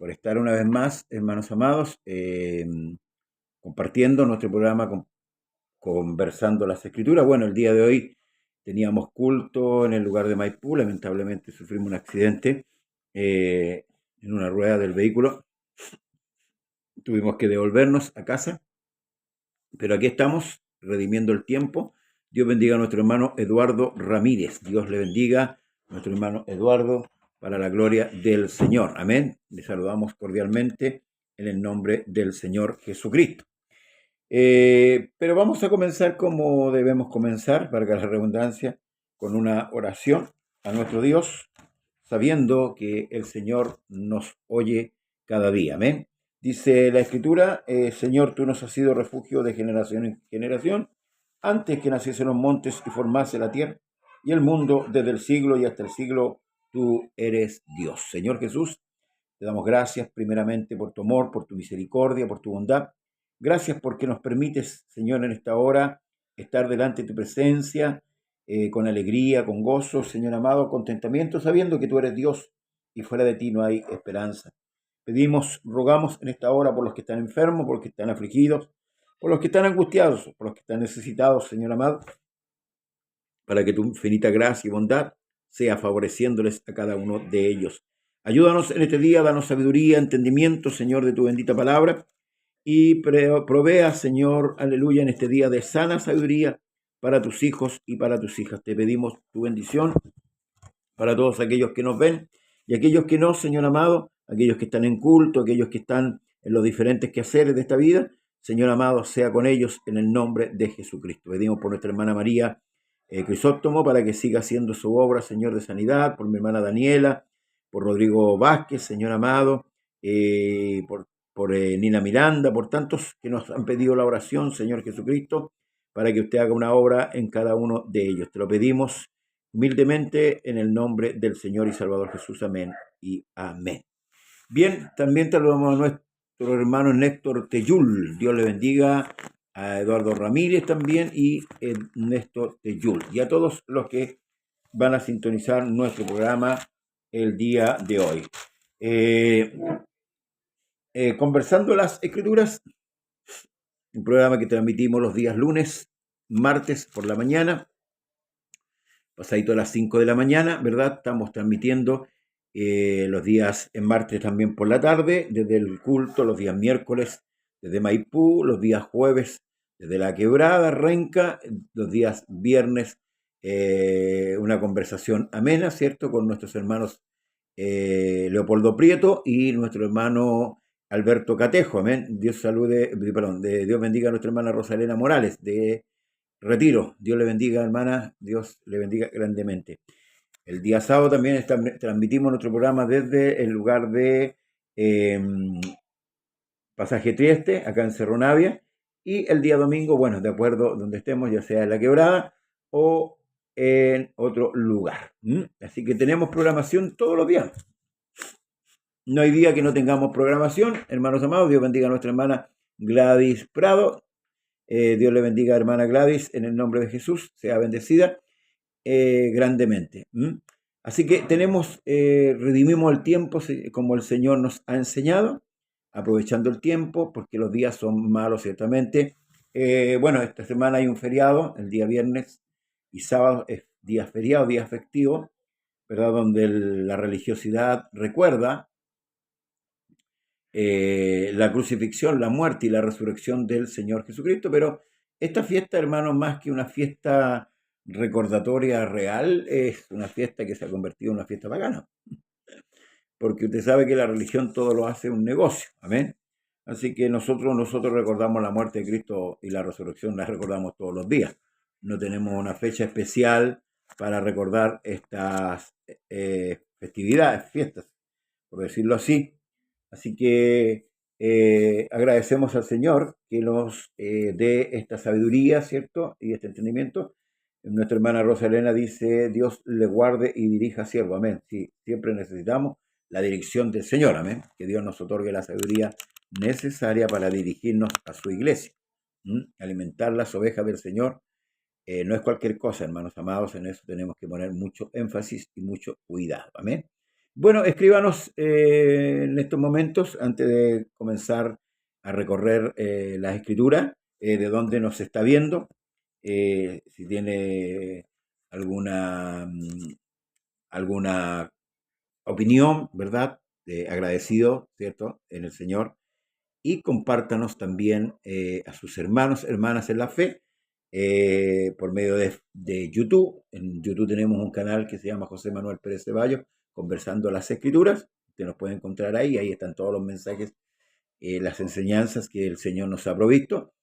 por estar una vez más, hermanos amados, compartiendo nuestro programa, conversando las Escrituras. Bueno, el día de hoy teníamos culto en el lugar de Maipú. Lamentablemente sufrimos un accidente en una rueda del vehículo. Tuvimos que devolvernos a casa, pero aquí estamos redimiendo el tiempo. Dios bendiga a nuestro hermano Eduardo Ramírez. Dios le bendiga a nuestro hermano Eduardo para la gloria del Señor. Amén. Le saludamos cordialmente en el nombre del Señor Jesucristo. Pero vamos a comenzar como debemos comenzar, valga la redundancia, con una oración a nuestro Dios, sabiendo que el Señor nos oye cada día. Amén. Dice la Escritura, Señor, tú nos has sido refugio de generación en generación, antes que naciesen los montes y formase la tierra y el mundo, desde el siglo y hasta el siglo, tú eres Dios. Señor Jesús, te damos gracias primeramente por tu amor, por tu misericordia, por tu bondad. Gracias porque nos permites, Señor, en esta hora estar delante de tu presencia con alegría, con gozo, Señor amado, contentamiento, sabiendo que tú eres Dios y fuera de ti no hay esperanza. Pedimos, rogamos en esta hora por los que están enfermos, por los que están afligidos, por los que están angustiados, por los que están necesitados, Señor amado, para que tu infinita gracia y bondad sea favoreciéndoles a cada uno de ellos. Ayúdanos en este día, danos sabiduría, entendimiento, Señor, de tu bendita palabra, y provea, Señor, aleluya, en este día de sana sabiduría para tus hijos y para tus hijas. Te pedimos tu bendición para todos aquellos que nos ven y aquellos que no, Señor amado, aquellos que están en culto, aquellos que están en los diferentes quehaceres de esta vida. Señor amado, sea con ellos en el nombre de Jesucristo. Pedimos por nuestra hermana María Crisóstomo para que siga haciendo su obra, Señor, de sanidad, por mi hermana Daniela, por Rodrigo Vázquez, Señor amado, por Nina Miranda, por tantos que nos han pedido la oración, Señor Jesucristo, para que usted haga una obra en cada uno de ellos. Te lo pedimos humildemente en el nombre del Señor y Salvador Jesús. Amén y amén. Bien, también saludamos a nuestro hermano Néstor Teyul. Dios le bendiga a Eduardo Ramírez también y Néstor Teyul. Y a todos los que van a sintonizar nuestro programa el día de hoy. Conversando las Escrituras, un programa que transmitimos los días lunes, martes por la mañana, pasadito a las 5 de la mañana, ¿verdad? Estamos transmitiendo los días en martes también por la tarde, desde el culto, los días miércoles desde Maipú, los días jueves desde La Quebrada, Renca, los días viernes una conversación amena, ¿cierto? Con nuestros hermanos Leopoldo Prieto y nuestro hermano Alberto Catejo, amén. Dios Dios bendiga a nuestra hermana Rosalena Morales de Retiro. Dios le bendiga, hermana, Dios le bendiga grandemente. El día sábado también transmitimos nuestro programa desde el lugar de Pasaje Trieste, acá en Cerro Navia, y el día domingo, bueno, de acuerdo donde estemos, ya sea en La Quebrada o en otro lugar. Así que tenemos programación todos los días. No hay día que no tengamos programación, hermanos amados. Dios bendiga a nuestra hermana Gladys Prado. Dios le bendiga a hermana Gladys en el nombre de Jesús, sea bendecida grandemente. Así que redimimos el tiempo como el Señor nos ha enseñado, aprovechando el tiempo, porque los días son malos ciertamente. Bueno, esta semana hay un feriado, el día viernes y sábado es día feriado, día festivo, ¿verdad? Donde la religiosidad recuerda la crucifixión, la muerte y la resurrección del Señor Jesucristo, pero esta fiesta, hermanos, más que una fiesta recordatoria real, es una fiesta que se ha convertido en una fiesta pagana, porque usted sabe que la religión todo lo hace un negocio, amén. Así que nosotros recordamos la muerte de Cristo y la resurrección, la recordamos todos los días. No tenemos una fecha especial para recordar estas festividades, fiestas, por decirlo así. Así que agradecemos al Señor que nos dé esta sabiduría, ¿cierto? Y este entendimiento. Nuestra hermana Rosa Elena dice, Dios le guarde y dirija a siervo, amén. Sí, siempre necesitamos la dirección del Señor, amén. Que Dios nos otorgue la sabiduría necesaria para dirigirnos a su iglesia. Alimentar las ovejas del Señor no es cualquier cosa, hermanos amados, en eso tenemos que poner mucho énfasis y mucho cuidado, amén. Bueno, escríbanos en estos momentos, antes de comenzar a recorrer las escrituras, de dónde nos está viendo, si tiene alguna, alguna opinión, ¿verdad? Agradecido, ¿cierto? En el Señor. Y compártanos también a sus hermanos, hermanas en la fe, por medio de YouTube. En YouTube tenemos un canal que se llama José Manuel Pérez Ceballos, Conversando las Escrituras. Usted nos puede encontrar ahí están todos los mensajes, las enseñanzas que el Señor nos ha provisto.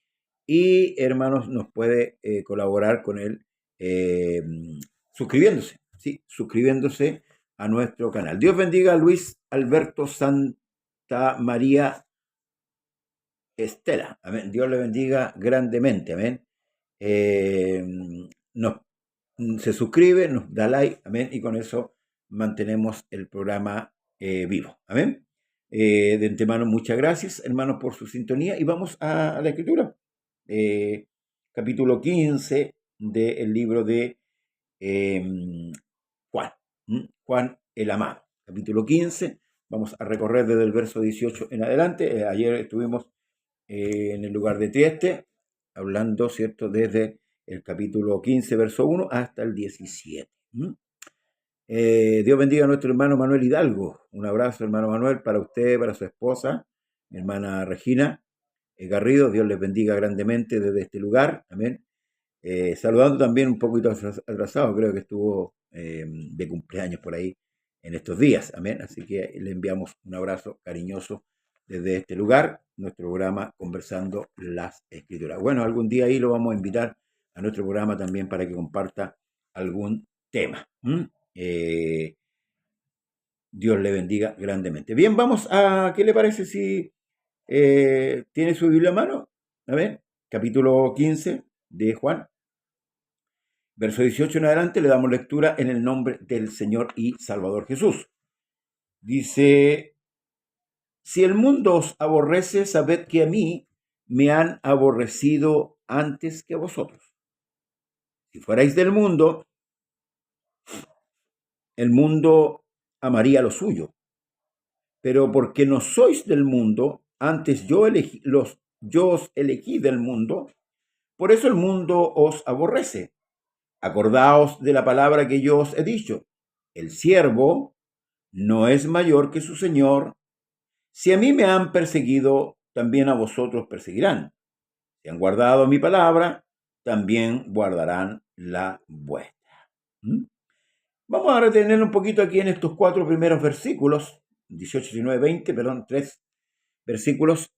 Y hermanos, nos puede colaborar con él eh, suscribiéndose, ¿sí? Suscribiéndose a nuestro canal. Dios bendiga a Luis Alberto Santa María Estela. Amén. Dios le bendiga grandemente. Amén. Eh, nos, se suscribe, nos da like. Amén. Y con eso mantenemos el programa vivo. Amén. De antemano, muchas gracias, hermanos, por su sintonía. Y vamos a la escritura. Capítulo 15 del libro de eh, Juan. Juan el Amado. Capítulo 15. Vamos a recorrer desde el verso 18 en adelante. Ayer estuvimos en el lugar de Trieste, hablando, ¿cierto?, desde el capítulo 15, verso 1 hasta el 17. Dios bendiga a nuestro hermano Manuel Hidalgo. Un abrazo, hermano Manuel, para usted, para su esposa, mi hermana Regina Garrido. Dios les bendiga grandemente desde este lugar. Amén. Saludando también un poquito atrasado, creo que estuvo de cumpleaños por ahí en estos días. Amén. Así que le enviamos un abrazo cariñoso desde este lugar, nuestro programa Conversando las Escrituras. Bueno, algún día ahí lo vamos a invitar a nuestro programa también para que comparta algún tema. Dios le bendiga grandemente. Bien, vamos a, ¿qué le parece si tiene su Biblia a mano? A ver, capítulo 15 de Juan, verso 18 en adelante, le damos lectura en el nombre del Señor y Salvador Jesús. Dice: si el mundo os aborrece, sabed que a mí me han aborrecido antes que a vosotros. Si fuerais del mundo, el mundo amaría lo suyo. Pero porque no sois del mundo, antes yo os elegí del mundo, por eso el mundo os aborrece. Acordaos de la palabra que yo os he dicho: el siervo no es mayor que su señor. Si a mí me han perseguido, también a vosotros perseguirán. Si han guardado mi palabra, también guardarán la vuestra. Vamos a retener un poquito aquí en estos 4 primeros versículos, 18, 19, 20, perdón, 3 versículos,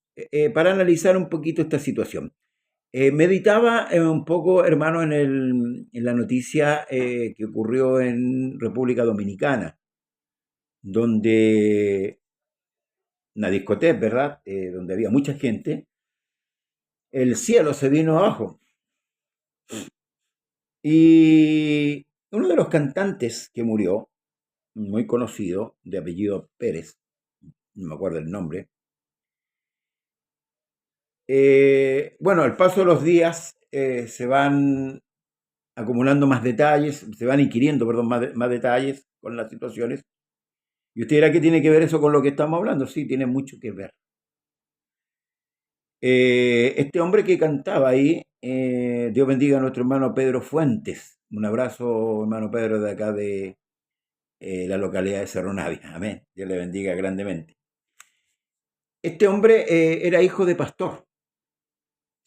para analizar un poquito esta situación. Meditaba un poco, hermano, en la noticia que ocurrió en República Dominicana, donde una discoteca, ¿verdad? Donde había mucha gente, el cielo se vino abajo. Y uno de los cantantes que murió, muy conocido, de apellido Pérez, no me acuerdo el nombre, bueno, al paso de los días se van acumulando más detalles, se van inquiriendo, perdón, más detalles con las situaciones. Y usted dirá, ¿qué tiene que ver eso con lo que estamos hablando? Sí, tiene mucho que ver. Este hombre que cantaba ahí, Dios bendiga a nuestro hermano Pedro Fuentes. Un abrazo, hermano Pedro, de acá de la localidad de Cerro Navia. Amén. Dios le bendiga grandemente. Este hombre era hijo de pastor.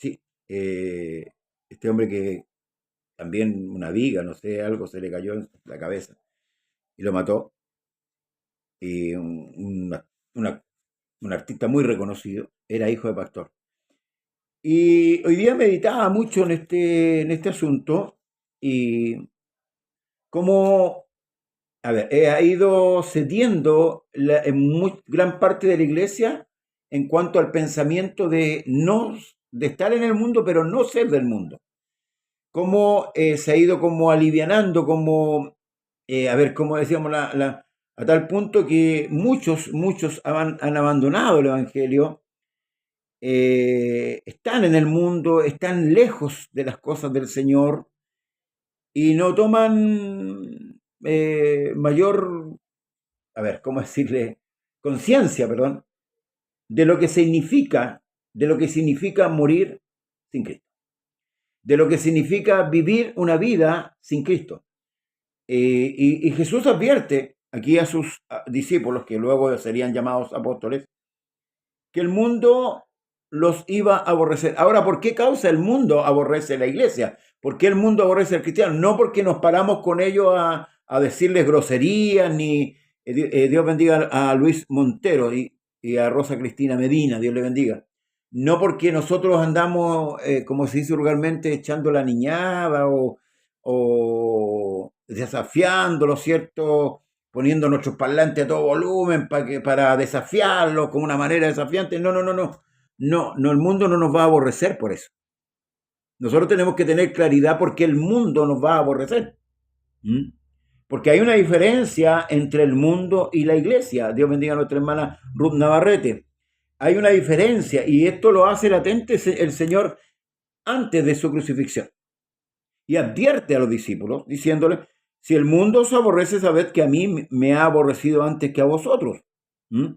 Sí. Este hombre que también una viga, no sé, algo se le cayó en la cabeza y lo mató. Y un artista muy reconocido, era hijo de pastor. Y hoy día meditaba mucho en este asunto y cómo, a ver, ha ido cediendo en gran parte de la iglesia en cuanto al pensamiento de no, de estar en el mundo, pero no ser del mundo. Cómo se ha ido como alivianando, como, a ver, como decíamos, a tal punto que muchos han abandonado el Evangelio, están en el mundo, están lejos de las cosas del Señor y no toman mayor a ver, ¿cómo decirle? Conciencia, perdón, de lo que significa, morir sin Cristo, de lo que significa vivir una vida sin Cristo. Y Jesús advierte aquí a sus discípulos, que luego serían llamados apóstoles, que el mundo los iba a aborrecer. Ahora, ¿por qué causa el mundo aborrece la iglesia? ¿Por qué el mundo aborrece al cristiano? No porque nos paramos con ellos a decirles groserías, ni Dios bendiga a Luis Montero y a Rosa Cristina Medina, Dios le bendiga. No porque nosotros andamos, como se dice vulgarmente, echando la niñada o desafiándolo, ¿cierto? Poniendo nuestros parlantes a todo volumen para desafiarlo con una manera desafiante. No, no, no, no. No, no, el mundo no nos va a aborrecer por eso. Nosotros tenemos que tener claridad por qué el mundo nos va a aborrecer. ¿Mm? Porque hay una diferencia entre el mundo y la iglesia. Dios bendiga a nuestra hermana Ruth Navarrete. Hay una diferencia y esto lo hace latente el Señor antes de su crucifixión. Y advierte a los discípulos diciéndoles, si el mundo os aborrece, sabed que a mí me ha aborrecido antes que a vosotros. ¿Mm?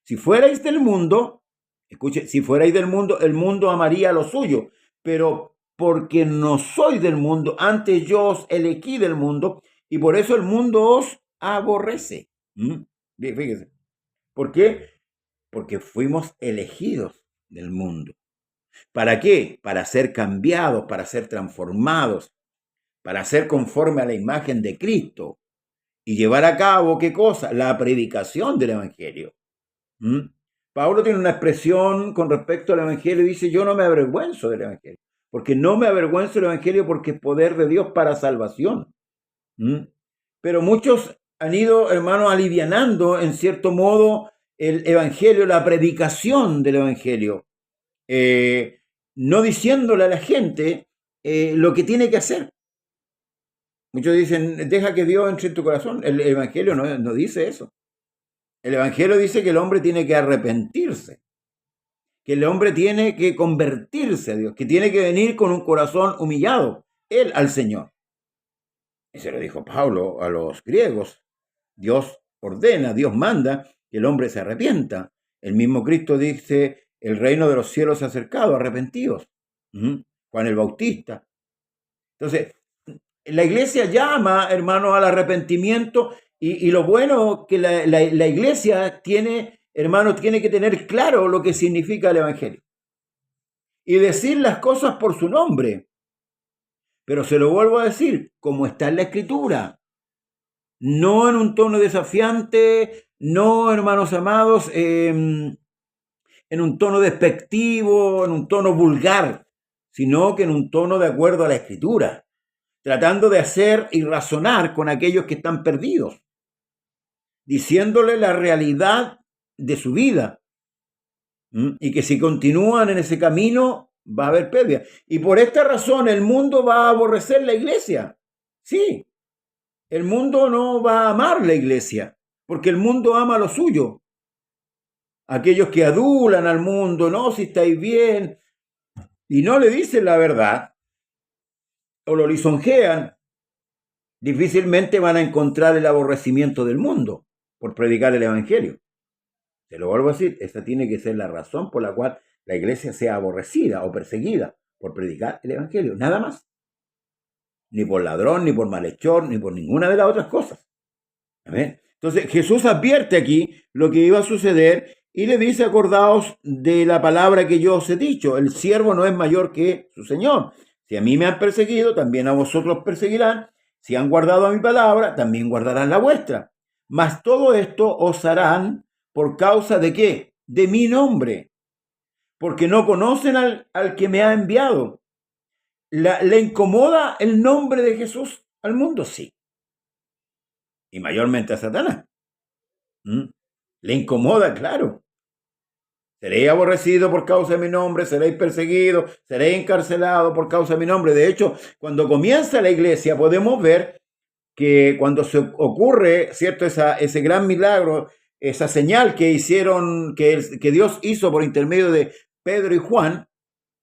Si fuerais del mundo, escuche, si fuerais del mundo, el mundo amaría lo suyo, pero porque no sois del mundo, antes yo os elegí del mundo, y por eso el mundo os aborrece. ¿Mm? Bien, fíjese. ¿Por qué? Porque fuimos elegidos del mundo. ¿Para qué? Para ser cambiados, para ser transformados, para ser conforme a la imagen de Cristo y llevar a cabo, ¿qué cosa? La predicación del Evangelio. ¿Mm? Pablo tiene una expresión con respecto al Evangelio y dice, yo no me avergüenzo del Evangelio, porque no me avergüenzo del Evangelio porque es poder de Dios para salvación. ¿Mm? Pero muchos han ido, hermanos, alivianando en cierto modo el Evangelio, la predicación del Evangelio, no diciéndole a la gente lo que tiene que hacer. Muchos dicen, deja que Dios entre en tu corazón. El Evangelio no dice eso. El Evangelio dice que el hombre tiene que arrepentirse, que el hombre tiene que convertirse a Dios, que tiene que venir con un corazón humillado, él al Señor. Y se lo dijo Pablo a los griegos. Dios ordena, Dios manda que el hombre se arrepienta. El mismo Cristo dice, el reino de los cielos se ha acercado, arrepentidos. Juan el Bautista. Entonces, la iglesia llama, hermano, al arrepentimiento y lo bueno que la iglesia tiene, hermano, tiene que tener claro lo que significa el Evangelio. Y decir las cosas por su nombre. Pero se lo vuelvo a decir, como está en la Escritura. No en un tono desafiante, no, hermanos amados, en un tono despectivo, en un tono vulgar, sino que en un tono de acuerdo a la Escritura, tratando de hacer y razonar con aquellos que están perdidos, diciéndole la realidad de su vida, y que si continúan en ese camino va a haber pérdida. Y por esta razón el mundo va a aborrecer la iglesia. Sí, el mundo no va a amar la iglesia, porque el mundo ama lo suyo. Aquellos que adulan al mundo, no, si estáis bien, y no le dicen la verdad, o lo lisonjean, difícilmente van a encontrar el aborrecimiento del mundo por predicar el Evangelio. Te lo vuelvo a decir, esa tiene que ser la razón por la cual la iglesia sea aborrecida o perseguida por predicar el Evangelio, nada más. Ni por ladrón, ni por malhechor, ni por ninguna de las otras cosas. ¿Amén? Entonces Jesús advierte aquí lo que iba a suceder y le dice, acordaos de la palabra que yo os he dicho, el siervo no es mayor que su Señor. Si a mí me han perseguido, también a vosotros perseguirán. Si han guardado a mi palabra, también guardarán la vuestra. Mas todo esto os harán por causa de ¿qué? De mi nombre. Porque no conocen al que me ha enviado. ¿Le incomoda el nombre de Jesús al mundo? Sí. Y mayormente a Satanás. Le incomoda, claro. Seréis aborrecido por causa de mi nombre, seréis perseguido, seréis encarcelado por causa de mi nombre. De hecho, cuando comienza la iglesia podemos ver que cuando se ocurre, ¿cierto? Ese gran milagro, esa señal que hicieron, que Dios hizo por intermedio de Pedro y Juan,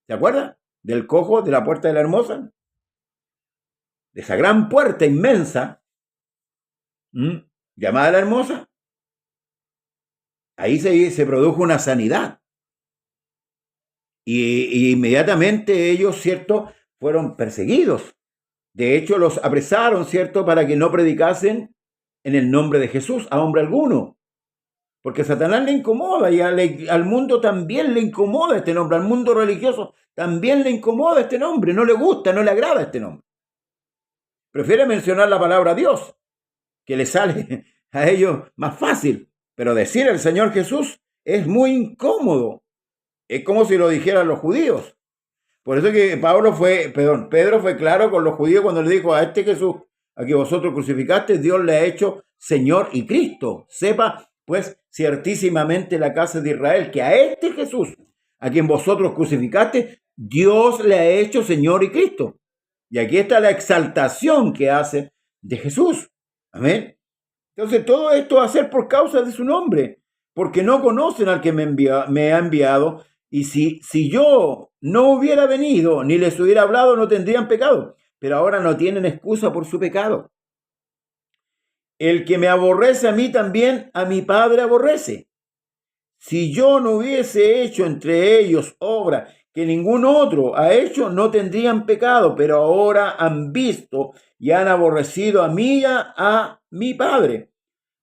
¿se acuerdan? Del cojo de la puerta de la hermosa. De esa gran puerta inmensa, llamada la hermosa. ahí se produjo una sanidad. Y inmediatamente ellos, ¿cierto?, fueron perseguidos. De hecho, los apresaron, ¿cierto?, para que no predicasen en el nombre de Jesús a hombre alguno. Porque a Satanás le incomoda y al mundo también le incomoda este nombre. Al mundo religioso también le incomoda este nombre. No le gusta, no le agrada este nombre. Prefiere mencionar la palabra Dios, que le sale a ellos más fácil. Pero decir el Señor Jesús es muy incómodo. Es como si lo dijeran los judíos. Por eso que Pedro fue claro con los judíos cuando le dijo: a este Jesús a que vosotros crucificaste, Dios le ha hecho Señor y Cristo. Sepa pues ciertísimamente la casa de Israel que a este Jesús a quien vosotros crucificaste, Dios le ha hecho Señor y Cristo. Y aquí está la exaltación que hace de Jesús. Amén. Entonces todo esto va a ser por causa de su nombre, porque no conocen al que me ha enviado. Y si yo no hubiera venido ni les hubiera hablado, no tendrían pecado. Pero ahora no tienen excusa por su pecado. El que me aborrece a mí también a mi Padre aborrece. Si yo no hubiese hecho entre ellos obra que ningún otro ha hecho, no tendrían pecado, pero ahora han visto y han aborrecido a mí y a mi Padre.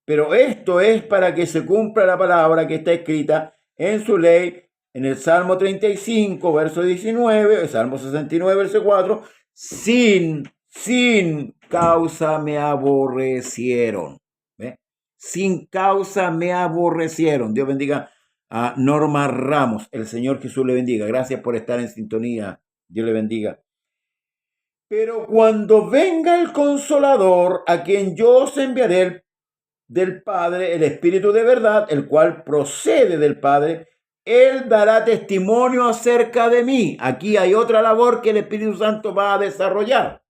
Pero esto es para que se cumpla la palabra que está escrita en su ley, en el Salmo 35, verso 19, el Salmo 69, verso 4, sin causa me aborrecieron. ¿Ve? Sin causa me aborrecieron. Dios bendiga a Norma Ramos. El Señor Jesús le bendiga. Gracias por estar en sintonía. Dios le bendiga. Pero cuando venga el Consolador, a quien yo os enviaré del Padre, el Espíritu de verdad, el cual procede del Padre, Él dará testimonio acerca de mí. Aquí hay otra labor que el Espíritu Santo va a desarrollar.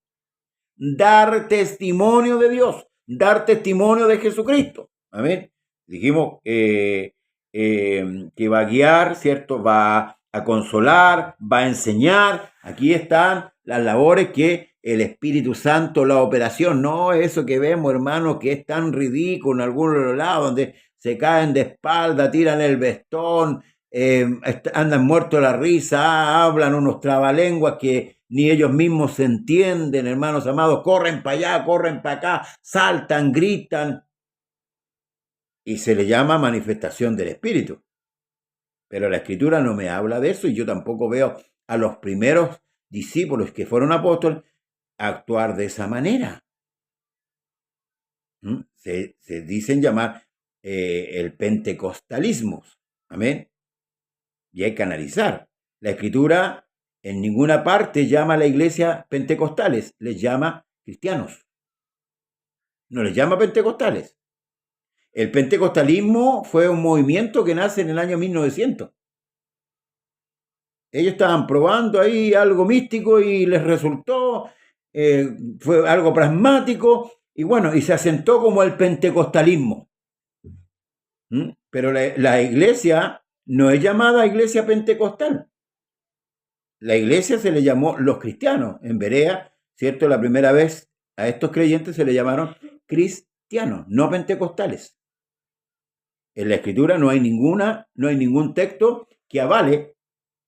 Dar testimonio de Dios, dar testimonio de Jesucristo. Amén. Dijimos que va a guiar, ¿cierto? Va a consolar, va a enseñar. Aquí están las labores que el Espíritu Santo, la operación, no eso que vemos, hermanos, que es tan ridículo en algunos lados, donde se caen de espalda, tiran el vestón, andan muertos de la risa, hablan unos trabalenguas que ni ellos mismos se entienden, hermanos amados, corren para allá, corren para acá, saltan, gritan, y se le llama manifestación del Espíritu. Pero la Escritura no me habla de eso, y yo tampoco veo a los primeros discípulos que fueron apóstoles actuar de esa manera. Se dicen llamar el pentecostalismo. Amén. Y hay que analizar. La Escritura en ninguna parte llama a la iglesia pentecostales, les llama cristianos. No les llama pentecostales. El pentecostalismo fue un movimiento que nace en el año 1900. Ellos estaban probando ahí algo místico y les resultó, fue algo pragmático y bueno, y se asentó como el pentecostalismo. Pero la iglesia no es llamada iglesia pentecostal. La iglesia se le llamó los cristianos. En Berea, ¿cierto? La primera vez a estos creyentes se le llamaron cristianos, no pentecostales. En la Escritura no hay ningún texto que avale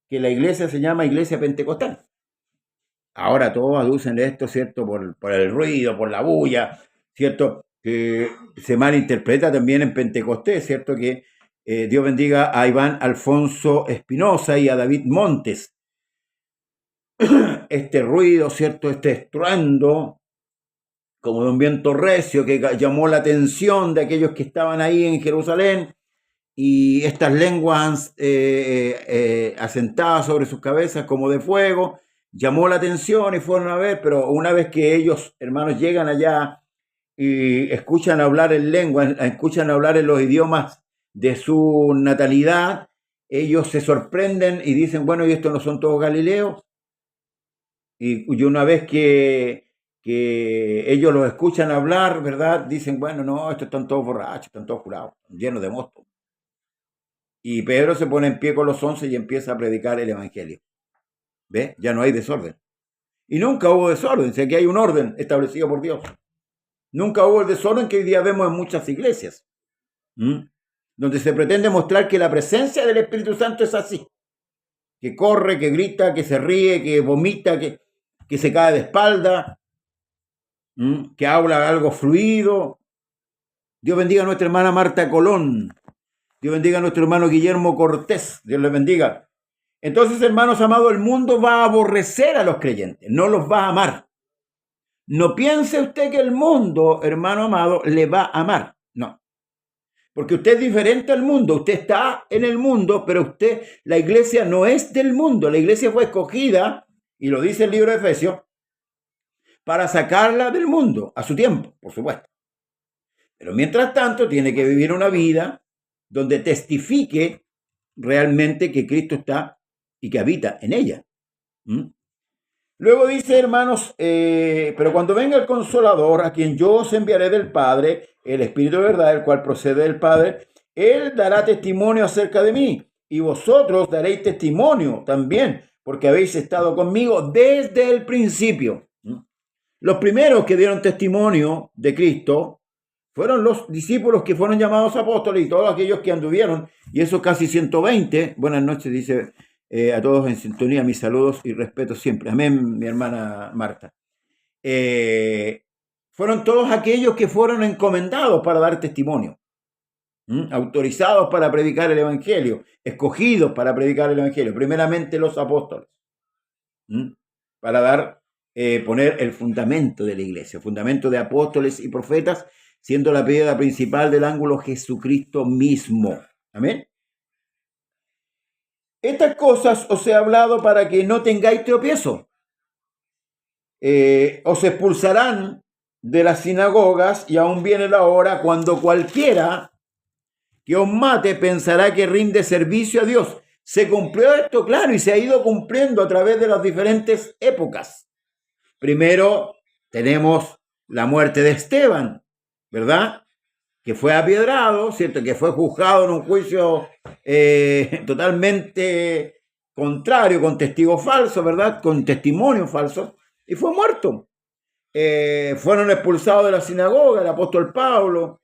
que la iglesia se llama iglesia pentecostal. Ahora todos aducen esto, ¿cierto? Por el ruido, por la bulla, ¿cierto? Que se malinterpreta también en Pentecostés, ¿cierto? Que Dios bendiga a Iván Alfonso Espinosa y a David Montes. Este ruido, ¿cierto? Este estruendo, como de un viento recio que llamó la atención de aquellos que estaban ahí en Jerusalén, y estas lenguas asentadas sobre sus cabezas como de fuego, llamó la atención y fueron a ver, pero una vez que ellos, hermanos, llegan allá y escuchan hablar en lengua, escuchan hablar en los idiomas de su natalidad, ellos se sorprenden y dicen, bueno, ¿y estos no son todos galileos? Y una vez que ellos los escuchan hablar, ¿verdad? Dicen, bueno, no, estos están todos borrachos, están todos curados, llenos de mosto. Y Pedro se pone en pie con los 11 y empieza a predicar el evangelio. ¿Ve? Ya no hay desorden. Y nunca hubo desorden, si aquí hay un orden establecido por Dios. Nunca hubo el desorden que hoy día vemos en muchas iglesias. donde se pretende mostrar que la presencia del Espíritu Santo es así, que corre, que grita, que se ríe, que vomita, que se cae de espalda, que habla algo fluido. Dios bendiga a nuestra hermana Marta Colón. Dios bendiga a nuestro hermano Guillermo Cortés. Dios les bendiga. Entonces, hermanos amados, el mundo va a aborrecer a los creyentes, no los va a amar. No piense usted que el mundo, hermano amado, le va a amar. No. Porque usted es diferente al mundo. Usted está en el mundo, pero la iglesia no es del mundo. La iglesia fue escogida, y lo dice el libro de Efesios, para sacarla del mundo, a su tiempo, por supuesto. Pero mientras tanto, tiene que vivir una vida donde testifique realmente que Cristo está y que habita en ella. Luego dice, hermanos, pero cuando venga el Consolador, a quien yo os enviaré del Padre, el Espíritu de verdad, el cual procede del Padre, Él dará testimonio acerca de mí, y vosotros daréis testimonio también, porque habéis estado conmigo desde el principio. Los primeros que dieron testimonio de Cristo fueron los discípulos que fueron llamados apóstoles y todos aquellos que anduvieron, y esos casi 120. Buenas noches, dice a todos en sintonía, mis saludos y respeto siempre. Amén, mi hermana Marta. Fueron todos aquellos que fueron encomendados para dar testimonio, autorizados para predicar el Evangelio, escogidos para predicar el Evangelio, primeramente los apóstoles, para poner el fundamento de la iglesia, el fundamento de apóstoles y profetas, siendo la piedra principal del ángulo Jesucristo mismo. Amén. Estas cosas os he hablado para que no tengáis tropiezo. Os expulsarán de las sinagogas, y aún viene la hora cuando cualquiera que os mate pensará que rinde servicio a Dios. Se cumplió esto, claro, y se ha ido cumpliendo a través de las diferentes épocas. Primero tenemos la muerte de Esteban, ¿verdad? Que fue apiedrado, ¿cierto? Que fue juzgado en un juicio totalmente contrario, con testigos falsos, ¿verdad? Con testimonios falsos, y fue muerto. Fueron expulsados de la sinagoga el apóstol Pablo,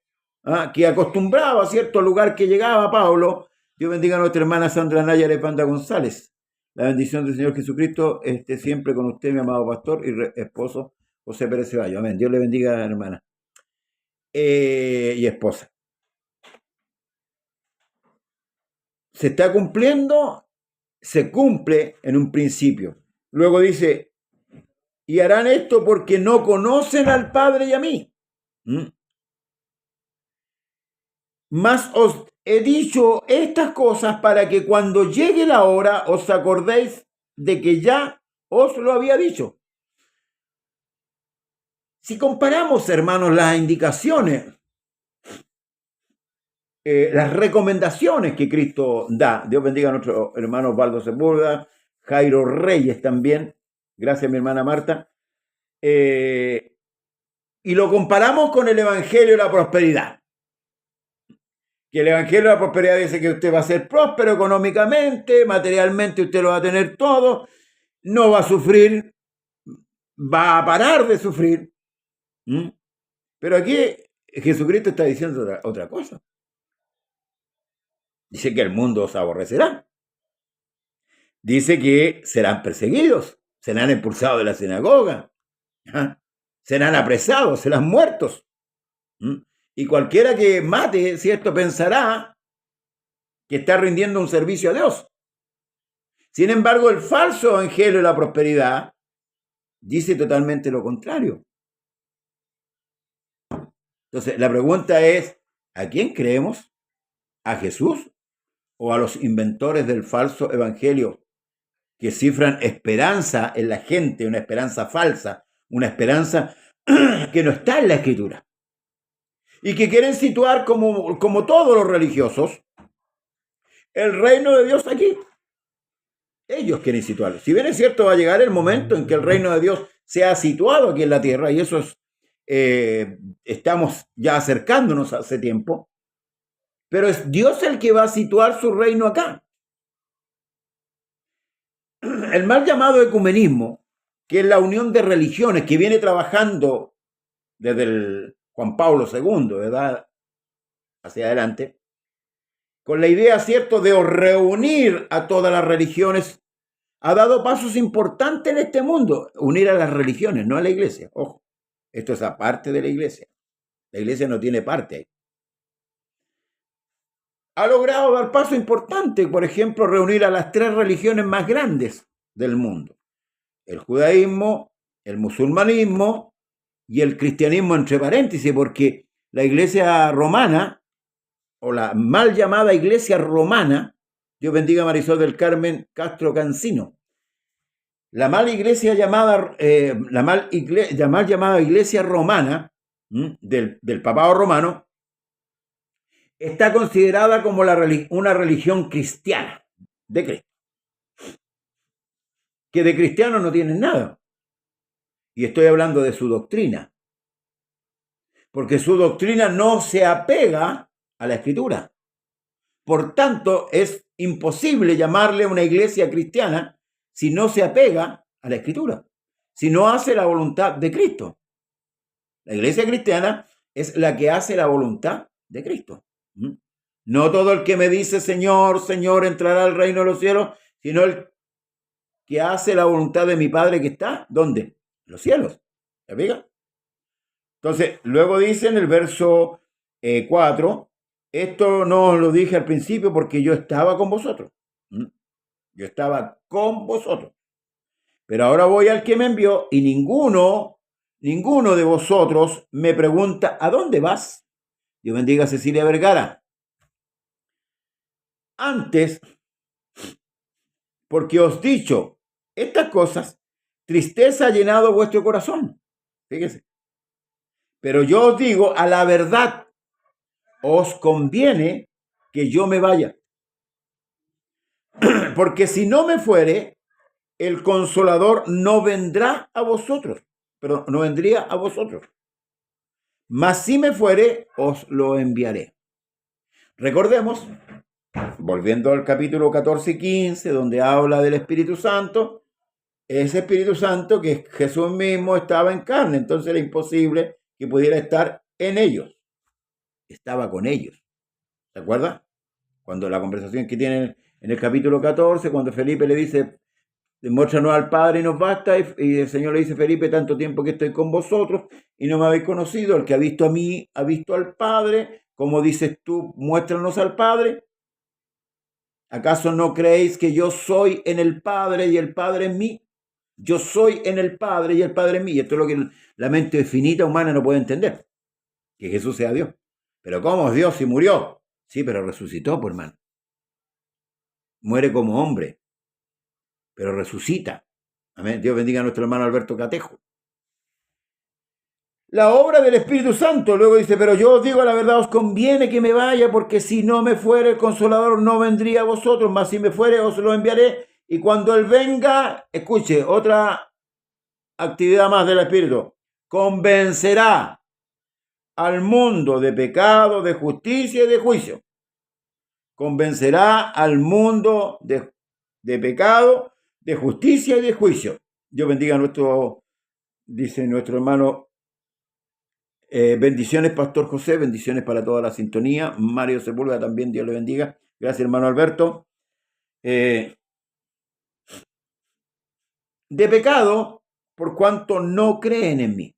que acostumbraba a cierto lugar que llegaba Pablo. Dios bendiga a nuestra hermana Sandra Naya Lepanda González. La bendición del Señor Jesucristo esté siempre con usted, mi amado pastor y esposo José Pérez Ceballos. Amén. Dios le bendiga, hermana. Y esposa. Se está cumpliendo, se cumple en un principio. Luego dice, y harán esto porque no conocen al Padre y a mí. Mas os he dicho estas cosas para que cuando llegue la hora os acordéis de que ya os lo había dicho. Si comparamos, hermanos, las indicaciones, las recomendaciones que Cristo da, Dios bendiga a nuestro hermano Osvaldo Sepúlveda, Jairo Reyes también, gracias mi hermana Marta, y lo comparamos con el Evangelio de la Prosperidad. Que el Evangelio de la Prosperidad dice que usted va a ser próspero económicamente, materialmente usted lo va a tener todo, no va a sufrir, va a parar de sufrir. Pero aquí Jesucristo está diciendo otra cosa. Dice que el mundo os aborrecerá. Dice que serán perseguidos, serán expulsados de la sinagoga, serán apresados, serán muertos. Y cualquiera que mate, ¿cierto?, pensará que está rindiendo un servicio a Dios. Sin embargo, el falso evangelio de la prosperidad dice totalmente lo contrario. Entonces, la pregunta es, ¿a quién creemos? ¿A Jesús o a los inventores del falso evangelio que cifran esperanza en la gente, una esperanza falsa, una esperanza que no está en la Escritura? Y que quieren situar como todos los religiosos el reino de Dios aquí. Ellos quieren situarlo. Si bien es cierto, va a llegar el momento en que el reino de Dios sea situado aquí en la tierra, y eso es, estamos ya acercándonos hace tiempo, pero es Dios el que va a situar su reino acá. El mal llamado ecumenismo, que es la unión de religiones que viene trabajando desde el Juan Pablo II, ¿verdad?, hacia adelante, con la idea, ¿cierto?, de reunir a todas las religiones, ha dado pasos importantes en este mundo. Unir a las religiones, no a la iglesia. Ojo, esto es aparte de la iglesia. La iglesia no tiene parte ahí. Ha logrado dar pasos importantes, por ejemplo, reunir a las 3 religiones más grandes del mundo. El judaísmo, el musulmanismo y el cristianismo, entre paréntesis, porque la iglesia romana, o la mal llamada iglesia romana, Dios bendiga a Marisol del Carmen Castro Cancino, la mal llamada iglesia romana del papado romano, está considerada como una religión cristiana de Cristo, que de cristiano no tienen nada. Y estoy hablando de su doctrina, porque su doctrina no se apega a la Escritura. Por tanto, es imposible llamarle una iglesia cristiana si no se apega a la Escritura, si no hace la voluntad de Cristo. La iglesia cristiana es la que hace la voluntad de Cristo. No todo el que me dice Señor, Señor entrará al reino de los cielos, sino el que hace la voluntad de mi Padre que está, ¿dónde? En los cielos. ¿Se fija? Entonces, luego dice en el verso 4, esto no os lo dije al principio porque yo estaba con vosotros. Yo estaba con vosotros. Pero ahora voy al que me envió y ninguno de vosotros me pregunta, ¿a dónde vas? Dios bendiga a Cecilia Vergara. Antes, porque os he dicho estas cosas, tristeza ha llenado vuestro corazón. Fíjese. Pero yo os digo, a la verdad, os conviene que yo me vaya. Porque si no me fuere, el Consolador no vendrá a vosotros. Pero no vendría a vosotros. Mas si me fuere, os lo enviaré. Recordemos, volviendo al capítulo 14 y 15, donde habla del Espíritu Santo, ese Espíritu Santo que Jesús mismo estaba en carne, entonces era imposible que pudiera estar en ellos. Estaba con ellos. ¿Se acuerda? Cuando la conversación que tienen en el capítulo 14, cuando Felipe le dice, muéstranos al Padre y nos basta, y el Señor le dice, Felipe, tanto tiempo que estoy con vosotros y no me habéis conocido, el que ha visto a mí, ha visto al Padre, como dices tú, muéstranos al Padre. ¿Acaso no creéis que yo soy en el Padre y el Padre en mí? Yo soy en el Padre y el Padre en mí. Y esto es lo que la mente finita humana no puede entender, que Jesús sea Dios. Pero ¿cómo es Dios si murió? Sí, pero resucitó, por hermano. Muere como hombre, pero resucita. Amén. Dios bendiga a nuestro hermano Alberto Catejo. La obra del Espíritu Santo, luego dice, pero yo os digo la verdad, os conviene que me vaya, porque si no me fuere el Consolador no vendría a vosotros, mas si me fuere os lo enviaré, y cuando Él venga, escuche, otra actividad más del Espíritu, convencerá al mundo de pecado, de justicia y de juicio. Convencerá al mundo de pecado, de justicia y de juicio. Dios bendiga a dice nuestro hermano, bendiciones, Pastor José, bendiciones para toda la sintonía. Mario Sepúlveda también, Dios le bendiga. Gracias, hermano Alberto. De pecado, por cuanto no creen en mí.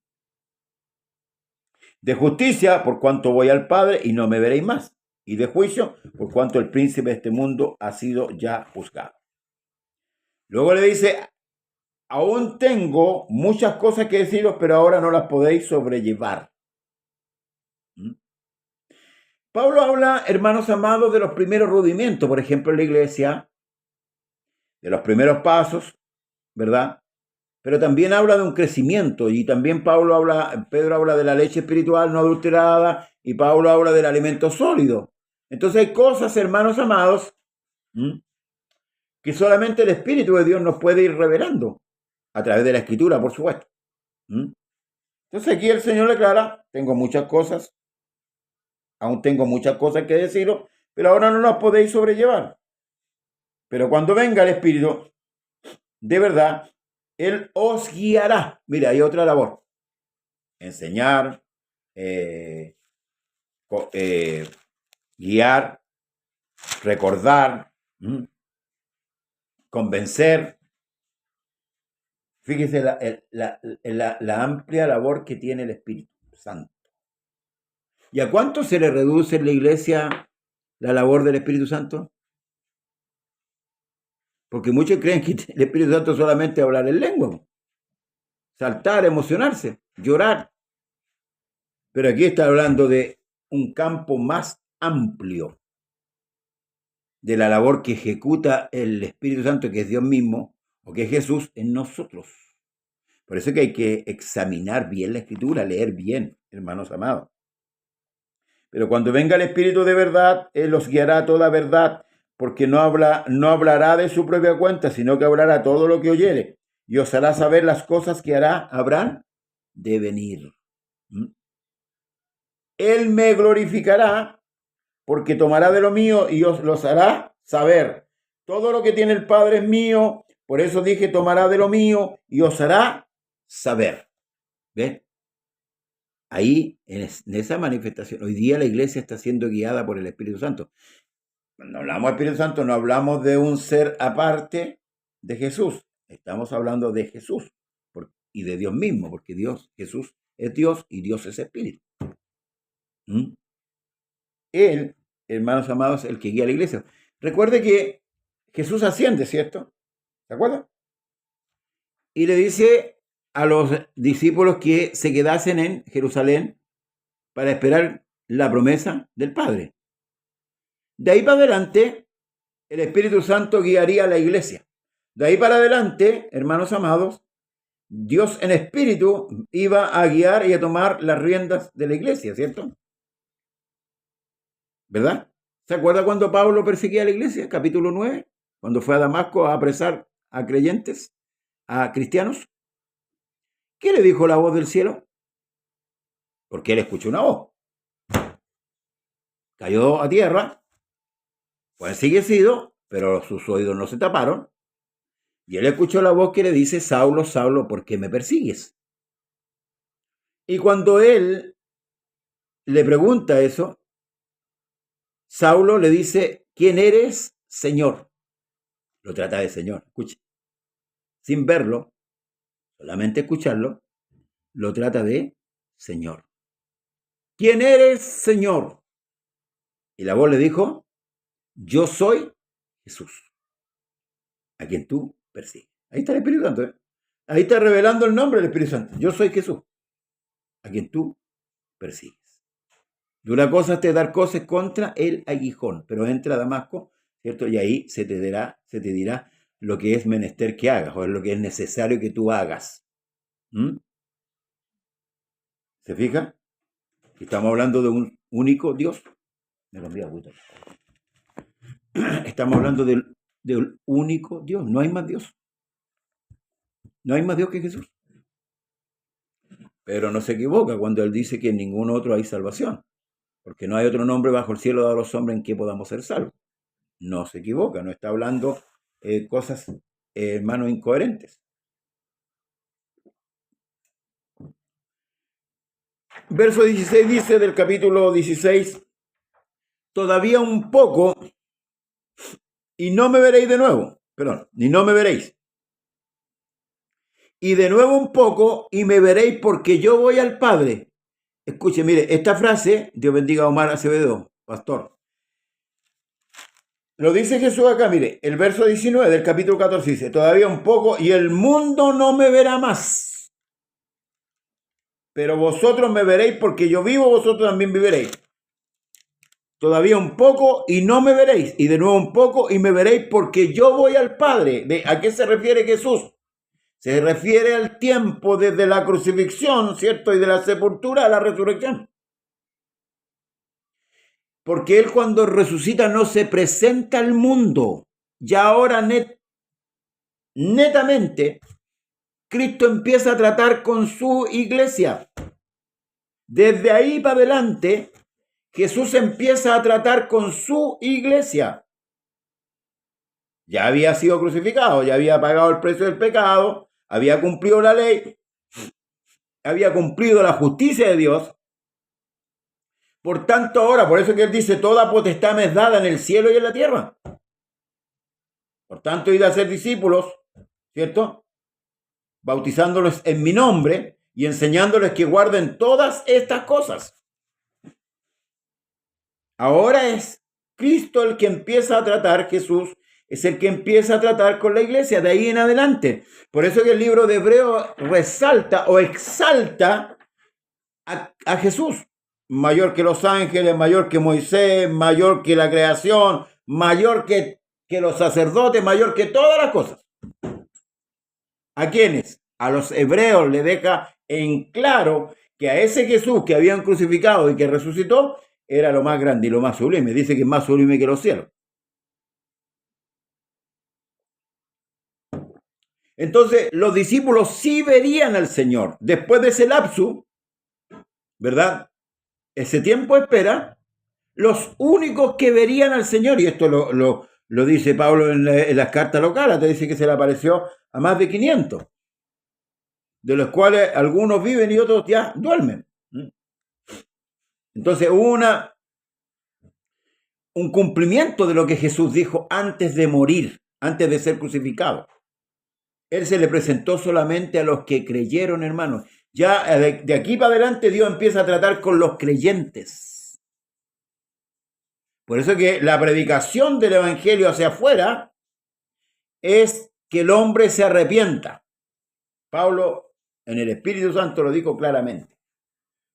De justicia, por cuanto voy al Padre y no me veréis más. Y de juicio, por cuanto el príncipe de este mundo ha sido ya juzgado. Luego le dice, aún tengo muchas cosas que deciros, pero ahora no las podéis sobrellevar. Pablo habla, hermanos amados, de los primeros rudimentos, por ejemplo, en la iglesia, de los primeros pasos, ¿verdad? Pero también habla de un crecimiento, y también Pedro habla de la leche espiritual no adulterada, y Pablo habla del alimento sólido. Entonces hay cosas, hermanos amados, que solamente el Espíritu de Dios nos puede ir revelando, a través de la Escritura, por supuesto. Entonces aquí el Señor le aclara, tengo muchas cosas, aún tengo muchas cosas que deciros, pero ahora no las podéis sobrellevar. Pero cuando venga el Espíritu, de verdad, Él os guiará. Mira, hay otra labor. Enseñar, guiar, recordar, convencer. Fíjese la amplia labor que tiene el Espíritu Santo. ¿Y a cuánto se le reduce en la iglesia la labor del Espíritu Santo? Porque muchos creen que el Espíritu Santo solamente hablar en lengua, saltar, emocionarse, llorar. Pero aquí está hablando de un campo más amplio de la labor que ejecuta el Espíritu Santo, que es Dios mismo, o que es Jesús en nosotros. Por eso es que hay que examinar bien la Escritura, leer bien, hermanos amados. Pero cuando venga el Espíritu de verdad, Él los guiará a toda verdad, porque no hablará de su propia cuenta, sino que hablará todo lo que oyere, y os hará saber las cosas que habrán de venir. Él me glorificará, porque tomará de lo mío y os los hará saber. Todo lo que tiene el Padre es mío, por eso dije, tomará de lo mío y os hará saber. ¿Ven? Ahí, en esa manifestación, hoy día la iglesia está siendo guiada por el Espíritu Santo. Cuando hablamos del Espíritu Santo, no hablamos de un ser aparte de Jesús. Estamos hablando de Jesús y de Dios mismo, porque Jesús es Dios y Dios es Espíritu. Él, hermanos amados, es el que guía a la iglesia. Recuerde que Jesús asciende, ¿cierto? ¿Se acuerdan? Y le dice a los discípulos que se quedasen en Jerusalén para esperar la promesa del Padre. De ahí para adelante, el Espíritu Santo guiaría a la iglesia. De ahí para adelante, hermanos amados, Dios en espíritu iba a guiar y a tomar las riendas de la iglesia, ¿cierto? ¿Verdad? ¿Se acuerda cuando Pablo perseguía a la iglesia? Capítulo 9, cuando fue a Damasco a apresar a creyentes, a cristianos. ¿Qué le dijo la voz del cielo? Porque él escuchó una voz. Cayó a tierra, fue enseguecido, pero sus oídos no se taparon. Y él escuchó la voz que le dice, Saulo, Saulo, ¿por qué me persigues? Y cuando él le pregunta eso, Saulo le dice, ¿quién eres, Señor? Lo trata de Señor, escuche. Sin verlo, solamente escucharlo, lo trata de Señor. ¿Quién eres, Señor? Y la voz le dijo, yo soy Jesús, a quien tú persigues. Ahí está el Espíritu Santo, ¿eh? Ahí está revelando el nombre del Espíritu Santo. Yo soy Jesús, a quien tú persigues. Y una cosa es te dar cosas contra el aguijón, pero entra a Damasco, ¿cierto? Y ahí se te dirá lo que es menester que hagas, o es lo que es necesario que tú hagas. ¿Se fija? Estamos hablando de un único Dios. Me cambié la puta. Estamos hablando de un único Dios. No hay más Dios. No hay más Dios que Jesús. Pero no se equivoca cuando él dice que en ningún otro hay salvación. Porque no hay otro nombre bajo el cielo dado a los hombres en que podamos ser salvos. No se equivoca. No está hablando cosas, hermanos, incoherentes. Verso 16 dice del capítulo 16, todavía un poco y no me veréis de nuevo. Perdón, ni no me veréis. Y de nuevo un poco y me veréis porque yo voy al Padre. Escuche, mire, esta frase, Dios bendiga a Omar Acevedo, pastor. Lo dice Jesús acá, mire, el verso 19 del capítulo 14 dice, todavía un poco y el mundo no me verá más. Pero vosotros me veréis porque yo vivo, vosotros también viviréis. Todavía un poco y no me veréis. Y de nuevo un poco y me veréis porque yo voy al Padre. ¿A qué se refiere Jesús? Se refiere al tiempo desde la crucifixión, ¿cierto? Y de la sepultura a la resurrección. Porque Él cuando resucita no se presenta al mundo. Ya ahora netamente, Cristo empieza a tratar con su iglesia. Desde ahí para adelante, Jesús empieza a tratar con su iglesia. Ya había sido crucificado, ya había pagado el precio del pecado, había cumplido la ley, había cumplido la justicia de Dios. Por tanto ahora, por eso que él dice, toda potestad me es dada en el cielo y en la tierra. Por tanto, id a ser discípulos, ¿cierto? Bautizándolos en mi nombre y enseñándoles que guarden todas estas cosas. Ahora es Cristo el que empieza a tratar, Jesús es el que empieza a tratar con la iglesia, de ahí en adelante. Por eso que el libro de Hebreo resalta o exalta a Jesús, mayor que los ángeles, mayor que Moisés, mayor que la creación, mayor que los sacerdotes, mayor que todas las cosas. ¿A quiénes? A los hebreos le deja en claro que a ese Jesús que habían crucificado y que resucitó era lo más grande y lo más sublime. Dice que es más sublime que los cielos. Entonces, los discípulos sí verían al Señor. Después de ese lapso, ¿verdad? Ese tiempo de espera, los únicos que verían al Señor, y esto lo dice Pablo en las cartas locales, te dice que se le apareció a más de 500, de los cuales algunos viven y otros ya duermen. Entonces hubo un cumplimiento de lo que Jesús dijo antes de morir, antes de ser crucificado. Él se le presentó solamente a los que creyeron, hermanos. Ya de aquí para adelante Dios empieza a tratar con los creyentes. Por eso que la predicación del evangelio hacia afuera es que el hombre se arrepienta. Pablo en el Espíritu Santo lo dijo claramente.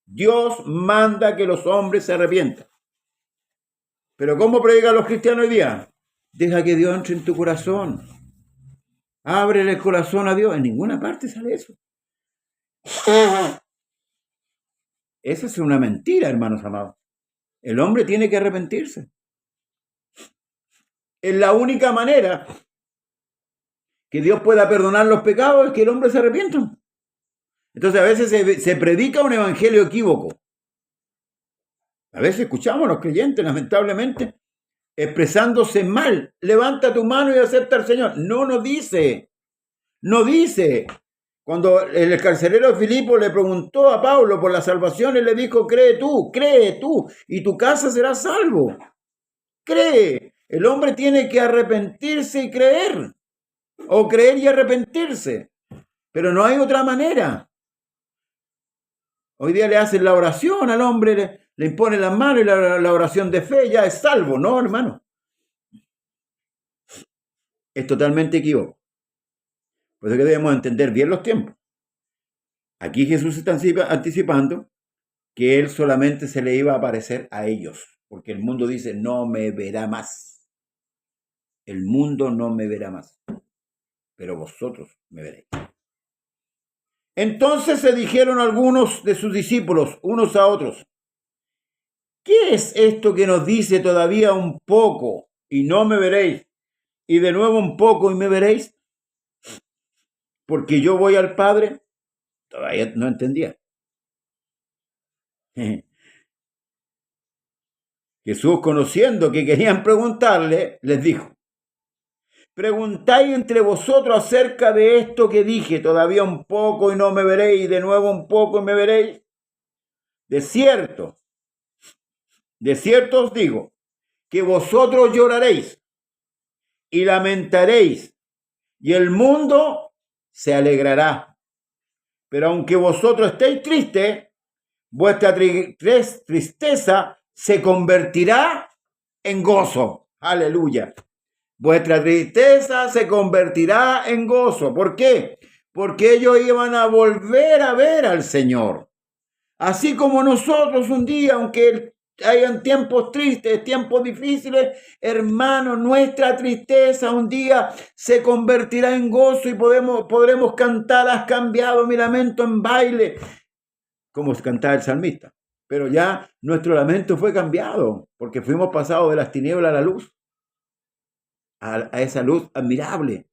Dios manda que los hombres se arrepientan. Pero ¿cómo predican los cristianos hoy día? Deja que Dios entre en tu corazón. Ábrele el corazón a Dios. En ninguna parte sale eso. Esa es una mentira, hermanos amados. El hombre tiene que arrepentirse. Es la única manera que Dios pueda perdonar los pecados, es que el hombre se arrepienta. Entonces a veces se predica un evangelio equívoco. A veces escuchamos a los creyentes, lamentablemente, expresándose mal. Levanta tu mano y acepta al Señor. No dice. No dice. Cuando el carcelero de Filipo le preguntó a Pablo por la salvación, él le dijo, cree tú, y tu casa será salvo. Cree. El hombre tiene que arrepentirse y creer. O creer y arrepentirse. Pero no hay otra manera. Hoy día le hacen la oración al hombre, le imponen las manos y la oración de fe ya es salvo. No, hermano. Es totalmente equivocado. Por eso que debemos entender bien los tiempos. Aquí Jesús está anticipando que Él solamente se le iba a aparecer a ellos. Porque el mundo dice, no me verá más. El mundo no me verá más. Pero vosotros me veréis. Entonces se dijeron algunos de sus discípulos, unos a otros, ¿qué es esto que nos dice todavía un poco y no me veréis? Y de nuevo un poco y me veréis. Porque yo voy al Padre. Todavía no entendía. Jesús, conociendo que querían preguntarle, les dijo, preguntáis entre vosotros acerca de esto que dije, todavía un poco y no me veréis, y de nuevo un poco y me veréis. De cierto os digo, que vosotros lloraréis y lamentaréis, y el mundo se alegrará. Pero aunque vosotros estéis tristes, vuestra tristeza se convertirá en gozo. Aleluya. Vuestra tristeza se convertirá en gozo. ¿Por qué? Porque ellos iban a volver a ver al Señor. Así como nosotros un día, aunque hayan tiempos tristes, tiempos difíciles, hermano, nuestra tristeza un día se convertirá en gozo y podremos cantar, has cambiado mi lamento en baile, como cantaba el salmista. Pero ya nuestro lamento fue cambiado, porque fuimos pasados de las tinieblas a la luz, a esa luz admirable.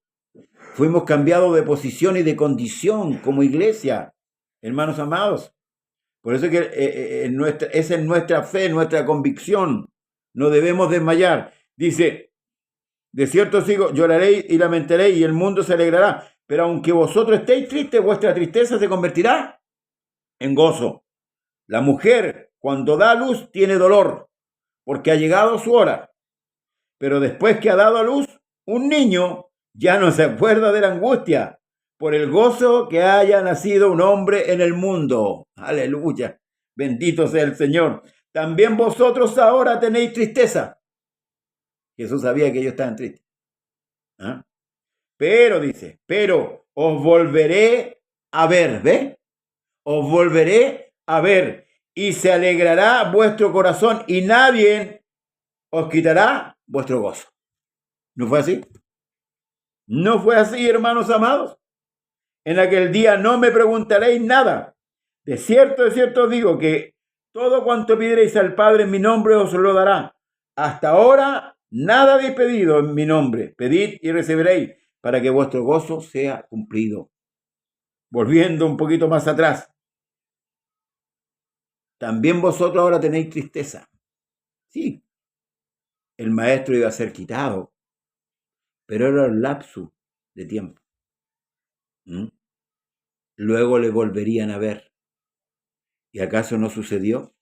Fuimos cambiados de posición y de condición como iglesia, hermanos amados. Por eso que esa es nuestra fe, nuestra convicción. No debemos desmayar. Dice, de cierto sigo, lloraréis y lamentaréis y el mundo se alegrará. Pero aunque vosotros estéis tristes, vuestra tristeza se convertirá en gozo. La mujer Cuando da a luz tiene dolor, porque ha llegado su hora. Pero después que ha dado a luz un niño, ya no se acuerda de la angustia por el gozo que haya nacido un hombre en el mundo. Aleluya. Bendito sea el Señor. También vosotros ahora tenéis tristeza. Jesús sabía que ellos estaban tristes. ¿Ah? Pero dice, pero os volveré a ver, ¿ve? Os volveré a ver y se alegrará vuestro corazón y nadie os quitará vuestro gozo. ¿No fue así? ¿No fue así, hermanos amados? En aquel día no me preguntaréis nada. De cierto os digo que todo cuanto pidierais al Padre en mi nombre os lo dará. Hasta ahora nada habéis pedido en mi nombre. Pedid y recibiréis para que vuestro gozo sea cumplido. Volviendo un poquito más atrás. También vosotros ahora tenéis tristeza. Sí, el maestro iba a ser quitado, pero era un lapso de tiempo. Luego le volverían a ver. ¿Y acaso no sucedió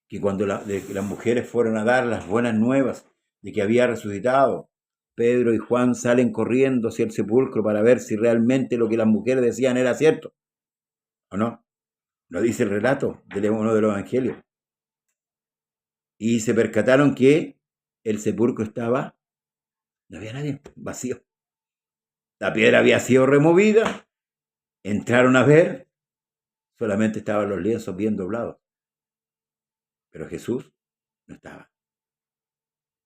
que cuando las mujeres fueron a dar las buenas nuevas de que había resucitado, Pedro y Juan salen corriendo hacia el sepulcro para ver si realmente lo que las mujeres decían era cierto? ¿O no? Lo dice el relato de uno de los evangelios. Y se percataron que el sepulcro estaba, no había nadie, vacío. La piedra había sido removida, entraron a ver, solamente estaban los lienzos bien doblados. Pero Jesús no estaba.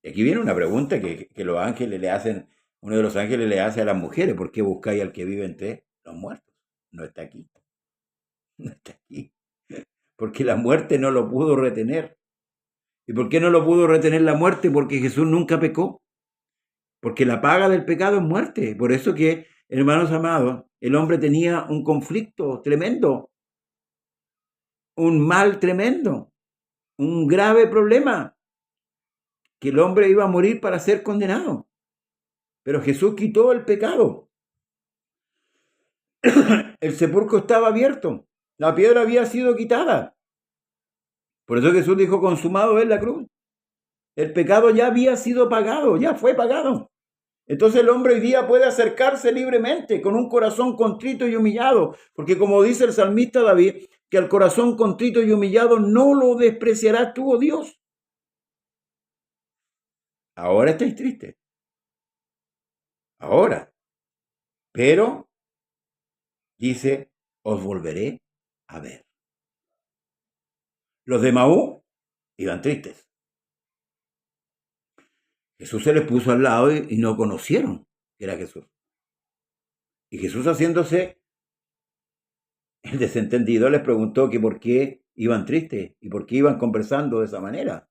Y aquí viene una pregunta que los ángeles le hacen, uno de los ángeles le hace a las mujeres: ¿por qué buscáis al que vive entre los muertos? No está aquí. No está aquí. Porque la muerte no lo pudo retener. ¿Y por qué no lo pudo retener la muerte? Porque Jesús nunca pecó. Porque la paga del pecado es muerte. Por eso que, hermanos amados, el hombre tenía un conflicto tremendo, un mal tremendo, un grave problema, que el hombre iba a morir para ser condenado. Pero Jesús quitó el pecado. El sepulcro estaba abierto. La piedra había sido quitada. Por eso Jesús dijo: consumado es la cruz. El pecado ya había sido pagado, ya fue pagado. Entonces el hombre hoy día puede acercarse libremente con un corazón contrito y humillado, porque como dice el salmista David, que al corazón contrito y humillado no lo despreciarás tú, oh Dios. Ahora estáis tristes. Ahora. Pero, dice, os volveré a ver. Los de Maú iban tristes. Jesús se les puso al lado y no conocieron que era Jesús. Y Jesús, haciéndose el desentendido, les preguntó que por qué iban tristes y por qué iban conversando de esa manera.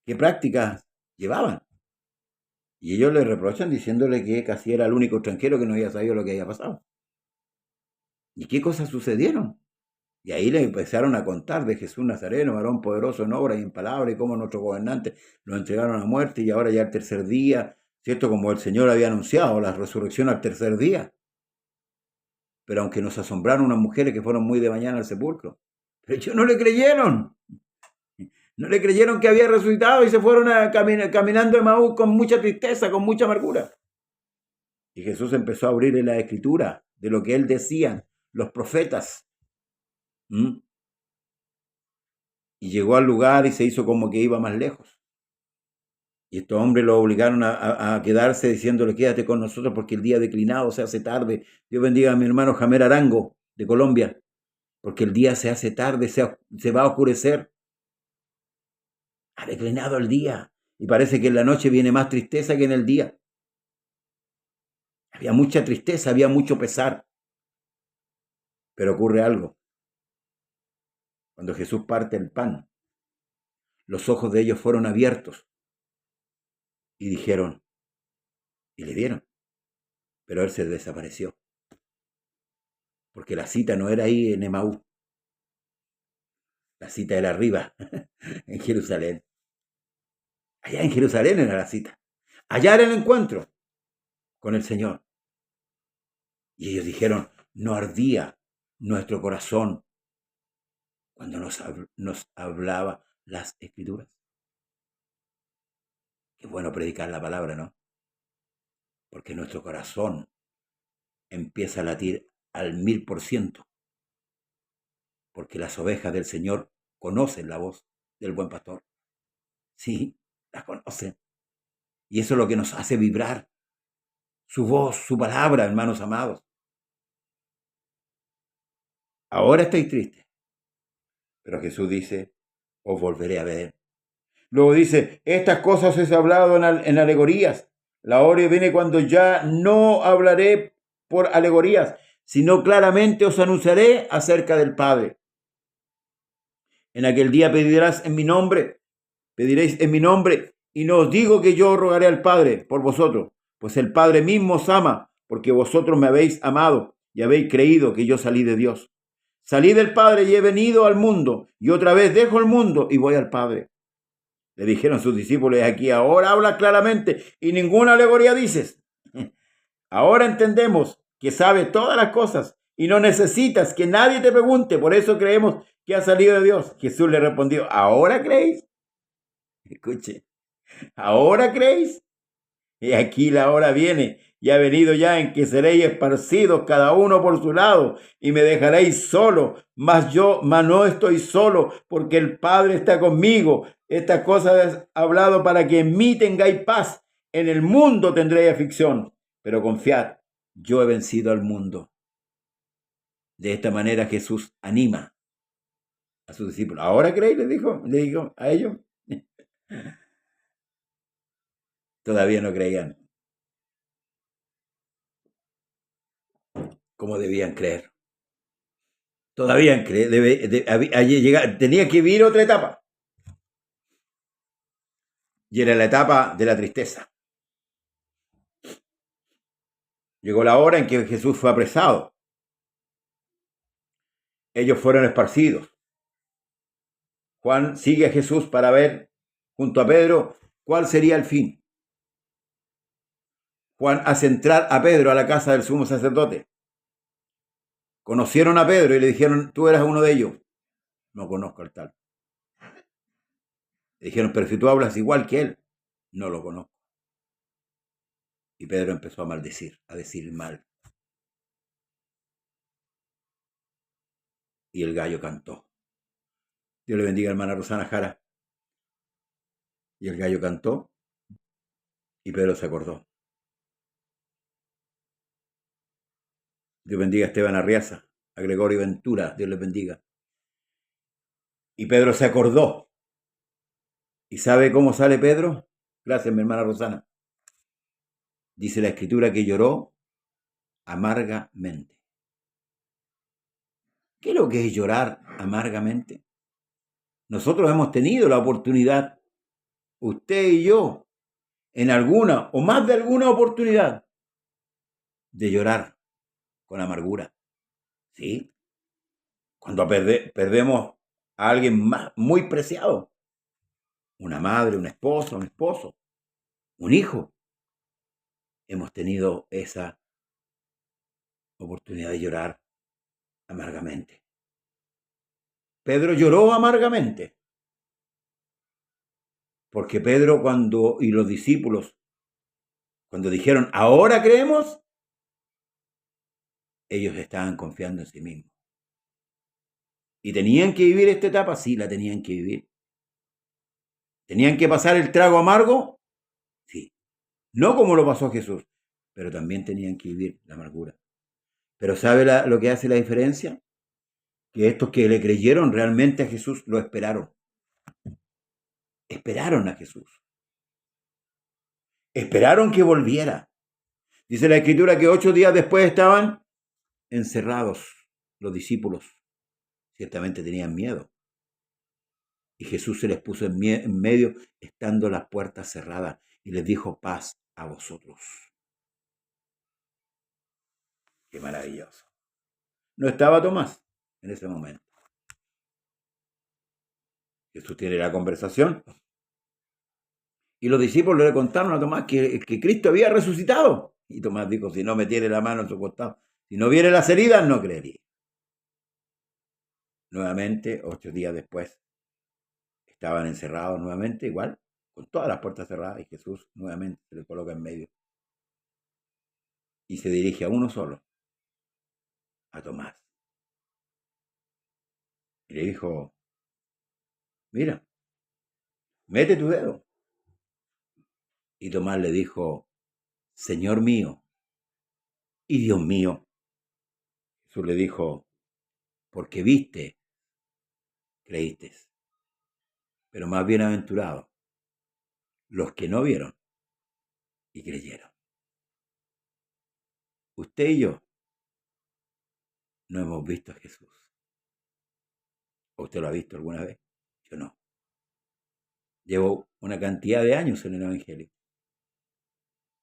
¿Qué prácticas llevaban? Y ellos le reprochan diciéndole que casi era el único extranjero que no había sabido lo que había pasado. ¿Y qué cosas sucedieron? Y ahí le empezaron a contar de Jesús Nazareno, varón poderoso en obra y en palabra, y cómo nuestros gobernantes lo entregaron a muerte y ahora ya el tercer día, ¿cierto? Como el Señor había anunciado, la resurrección al tercer día. Pero aunque nos asombraron unas mujeres que fueron muy de mañana al sepulcro, pero ellos no le creyeron. No le creyeron que había resucitado y se fueron caminando de Maús con mucha tristeza, con mucha amargura. Y Jesús empezó a abrirle la escritura de lo que él decía, los profetas. Y llegó al lugar y se hizo como que iba más lejos. Y estos hombres lo obligaron a quedarse diciéndole: quédate con nosotros porque el día declinado se hace tarde. Dios bendiga a mi hermano Jamer Arango de Colombia, porque el día se hace tarde, se va a oscurecer. Ha declinado el día y parece que en la noche viene más tristeza que en el día. Había mucha tristeza, había mucho pesar. Pero ocurre algo. Cuando Jesús parte el pan, los ojos de ellos fueron abiertos y dijeron, y le dieron, pero él se desapareció. Porque la cita no era ahí en Emaús, la cita era arriba, en Jerusalén. Allá en Jerusalén era la cita. Allá era el encuentro con el Señor. Y ellos dijeron: no ardía nuestro corazón cuando nos hablaba las Escrituras. Qué bueno predicar la palabra, ¿no? Porque nuestro corazón empieza a latir al 1000%, porque las ovejas del Señor conocen la voz del buen pastor. Sí, la conocen. Y eso es lo que nos hace vibrar. Su voz, su palabra, hermanos amados. Ahora estoy triste, pero Jesús dice, os volveré a ver. Luego dice, estas cosas os he hablado en alegorías. La hora viene cuando ya no hablaré por alegorías, sino claramente os anunciaré acerca del Padre. En aquel día pediréis en mi nombre, y no os digo que yo rogaré al Padre por vosotros, pues el Padre mismo os ama, porque vosotros me habéis amado y habéis creído que yo salí de Dios. Salí del Padre y he venido al mundo, y otra vez dejo el mundo y voy al Padre. Le dijeron sus discípulos, aquí ahora habla claramente y ninguna alegoría dices. Ahora entendemos que sabes todas las cosas y no necesitas que nadie te pregunte, por eso creemos que ha salido de Dios. Jesús le respondió, ¿ahora creéis? Escuche, ¿ahora creéis? Y aquí la hora viene y ha venido ya en que seréis esparcidos cada uno por su lado y me dejaréis solo, mas no estoy solo porque el Padre está conmigo. Estas cosas he hablado para que en mí tengáis paz. En el mundo tendréis aflicción, pero confiad, yo he vencido al mundo. De esta manera Jesús anima a sus discípulos. ¿Ahora creéis? Le dijo a ellos. Todavía no creían como debían creer. Todavía tenía que vivir otra etapa. Y era la etapa de la tristeza. Llegó la hora en que Jesús fue apresado. Ellos fueron esparcidos. Juan sigue a Jesús para ver, junto a Pedro, cuál sería el fin. Juan hace entrar a Pedro a la casa del sumo sacerdote. Conocieron a Pedro y le dijeron, tú eras uno de ellos. No conozco al tal. Le dijeron, pero si tú hablas igual que él, no lo conozco. Y Pedro empezó a maldecir, a decir mal. Y el gallo cantó. Dios le bendiga, hermana Rosana Jara. Y el gallo cantó y Pedro se acordó. Dios bendiga a Esteban Arriaza, a Gregorio Ventura, Dios les bendiga. Y Pedro se acordó. ¿Y sabe cómo sale Pedro? Gracias, mi hermana Rosana. Dice la Escritura que lloró amargamente. ¿Qué es lo que es llorar amargamente? Nosotros hemos tenido la oportunidad, usted y yo, en alguna o más de alguna oportunidad, de llorar con amargura. ¿Sí? Cuando perdemos a alguien muy preciado, una madre, una esposa, un esposo, un hijo, hemos tenido esa oportunidad de llorar amargamente. Pedro lloró amargamente, porque Pedro y los discípulos, cuando dijeron, ahora creemos, ellos estaban confiando en sí mismos. ¿Y tenían que vivir esta etapa? Sí, la tenían que vivir. ¿Tenían que pasar el trago amargo? Sí. No como lo pasó Jesús, pero también tenían que vivir la amargura. Pero ¿sabe lo que hace la diferencia? Que estos que le creyeron realmente a Jesús lo esperaron. Esperaron a Jesús. Esperaron que volviera. Dice la Escritura que 8 días después estaban encerrados los discípulos. Ciertamente tenían miedo. Y Jesús se les puso en medio, estando las puertas cerradas, y les dijo, paz a vosotros. Qué maravilloso. No estaba Tomás en ese momento. Jesús tiene la conversación. Y los discípulos le contaron a Tomás que Cristo había resucitado. Y Tomás dijo, si no me tiene la mano en su costado, si no viere las heridas, no creería. Nuevamente, 8 días después, estaban encerrados nuevamente, igual, con todas las puertas cerradas, y Jesús nuevamente se le coloca en medio y se dirige a uno solo, a Tomás. Y le dijo, mira, mete tu dedo. Y Tomás le dijo, Señor mío y Dios mío. Jesús le dijo, porque viste, creíste. Pero más bienaventurados los que no vieron y creyeron. Usted y yo no hemos visto a Jesús. ¿O usted lo ha visto alguna vez? Yo no. Llevo una cantidad de años en el Evangelio,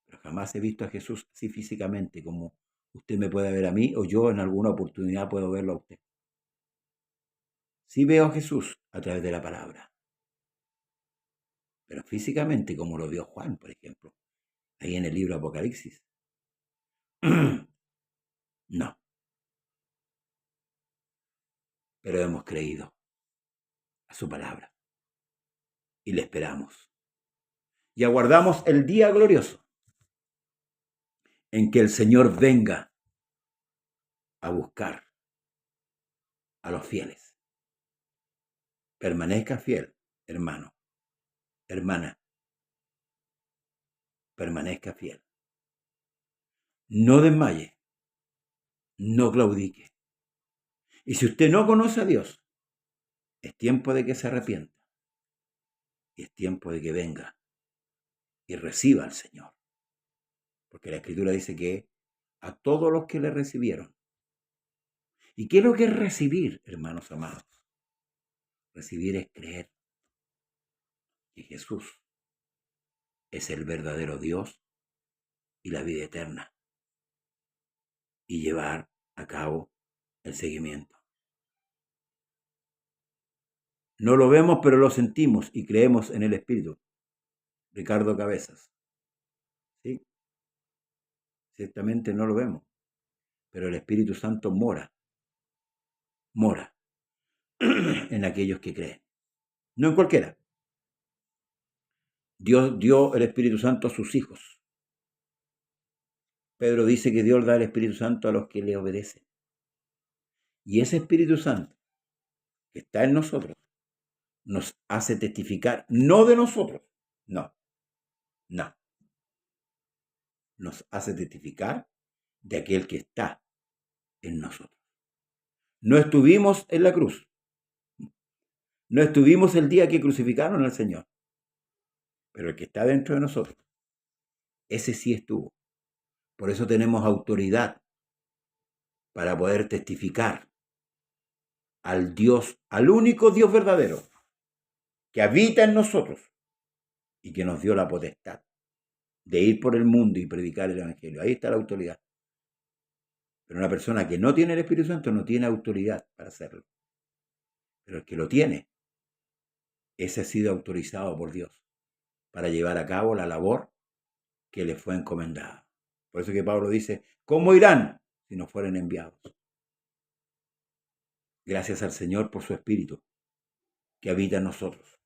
pero jamás he visto a Jesús así físicamente como usted me puede ver a mí o yo en alguna oportunidad puedo verlo a usted. Sí veo a Jesús a través de la palabra, pero físicamente como lo vio Juan, por ejemplo, ahí en el libro Apocalipsis. No, pero hemos creído a su palabra y le esperamos. Y aguardamos el día glorioso en que el Señor venga a buscar a los fieles. Permanezca fiel, hermano, hermana. Permanezca fiel. No desmaye, no claudique. Y si usted no conoce a Dios, es tiempo de que se arrepienta. Y es tiempo de que venga y reciba al Señor. Porque la Escritura dice que a todos los que le recibieron. ¿Y qué es lo que es recibir, hermanos amados? Recibir es creer que Jesús es el verdadero Dios y la vida eterna. Y llevar a cabo el seguimiento. No lo vemos, pero lo sentimos y creemos en el Espíritu. Ricardo Cabezas. ¿Sí? Ciertamente no lo vemos, pero el Espíritu Santo mora en aquellos que creen. No en cualquiera. Dios dio el Espíritu Santo a sus hijos. Pedro dice que Dios da el Espíritu Santo a los que le obedecen. Y ese Espíritu Santo que está en nosotros nos hace testificar, no de nosotros, no. Nos hace testificar de aquel que está en nosotros. No estuvimos en la cruz. No estuvimos el día que crucificaron al Señor. Pero el que está dentro de nosotros, ese sí estuvo. Por eso tenemos autoridad para poder testificar al Dios, al único Dios verdadero, que habita en nosotros y que nos dio la potestad de ir por el mundo y predicar el Evangelio. Ahí está la autoridad. Pero una persona que no tiene el Espíritu Santo no tiene autoridad para hacerlo. Pero el que lo tiene, ese ha sido autorizado por Dios para llevar a cabo la labor que le fue encomendada. Por eso que Pablo dice, ¿cómo irán si no fueren enviados? Gracias al Señor por su Espíritu que habita en nosotros.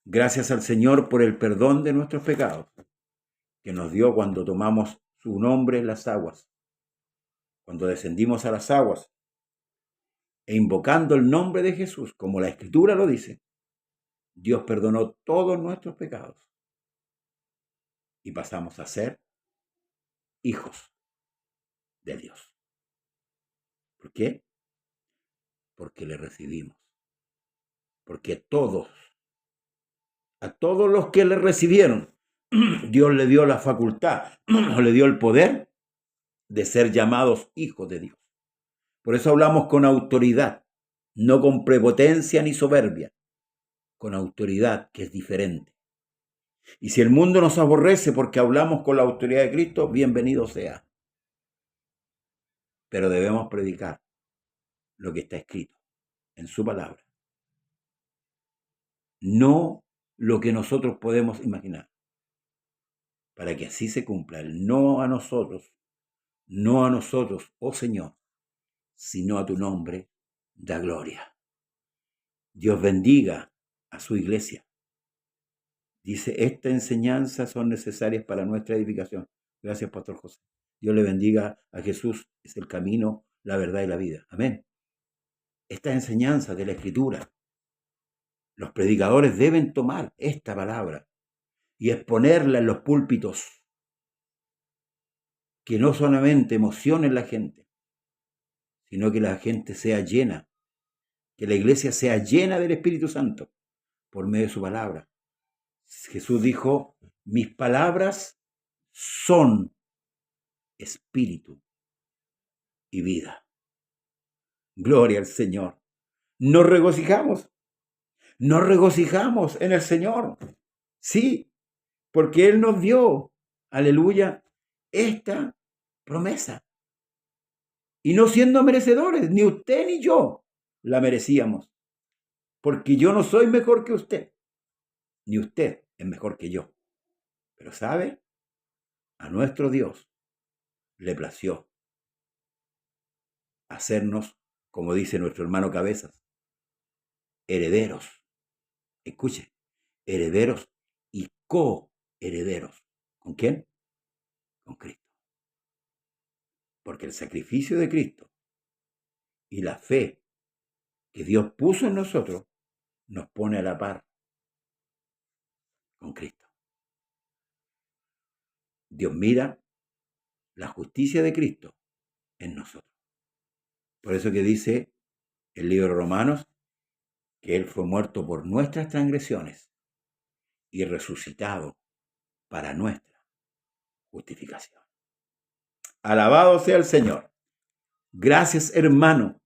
Gracias al Señor por el perdón de nuestros pecados que nos dio cuando tomamos su nombre en las aguas, cuando descendimos a las aguas e invocando el nombre de Jesús, como la Escritura lo dice, Dios perdonó todos nuestros pecados y pasamos a ser hijos de Dios. ¿Por qué? Porque le recibimos. Porque a todos los que le recibieron, Dios le dio la facultad, le dio el poder de ser llamados hijos de Dios. Por eso hablamos con autoridad, no con prepotencia ni soberbia, con autoridad, que es diferente. Y si el mundo nos aborrece porque hablamos con la autoridad de Cristo, bienvenido sea. Pero debemos predicar lo que está escrito en su palabra, no lo que nosotros podemos imaginar, para que así se cumpla el no a nosotros, oh Señor, sino a tu nombre da gloria. Dios bendiga a su iglesia. Dice, estas enseñanzas son necesarias para nuestra edificación. Gracias, Pastor José. Dios le bendiga a Jesús, es el camino, la verdad y la vida. Amén. Estas enseñanzas de la Escritura, los predicadores deben tomar esta palabra y exponerla en los púlpitos, que no solamente emocionen la gente, sino que la gente sea llena, que la iglesia sea llena del Espíritu Santo por medio de su palabra. Jesús dijo, mis palabras son espíritu y vida. Gloria al Señor. Nos regocijamos en el Señor. Sí, porque Él nos dio, aleluya, esta promesa. Y no siendo merecedores, ni usted ni yo la merecíamos. Porque yo no soy mejor que usted, ni usted es mejor que yo. Pero ¿sabe? A nuestro Dios le plació hacernos, como dice nuestro hermano Cabezas, herederos. Escuche, herederos y coherederos. ¿Con quién? Con Cristo. Porque el sacrificio de Cristo y la fe que Dios puso en nosotros nos pone a la par con Cristo. Dios mira la justicia de Cristo en nosotros. Por eso que dice el libro de Romanos que Él fue muerto por nuestras transgresiones y resucitado para nuestra justificación. Alabado sea el Señor. Gracias, hermano,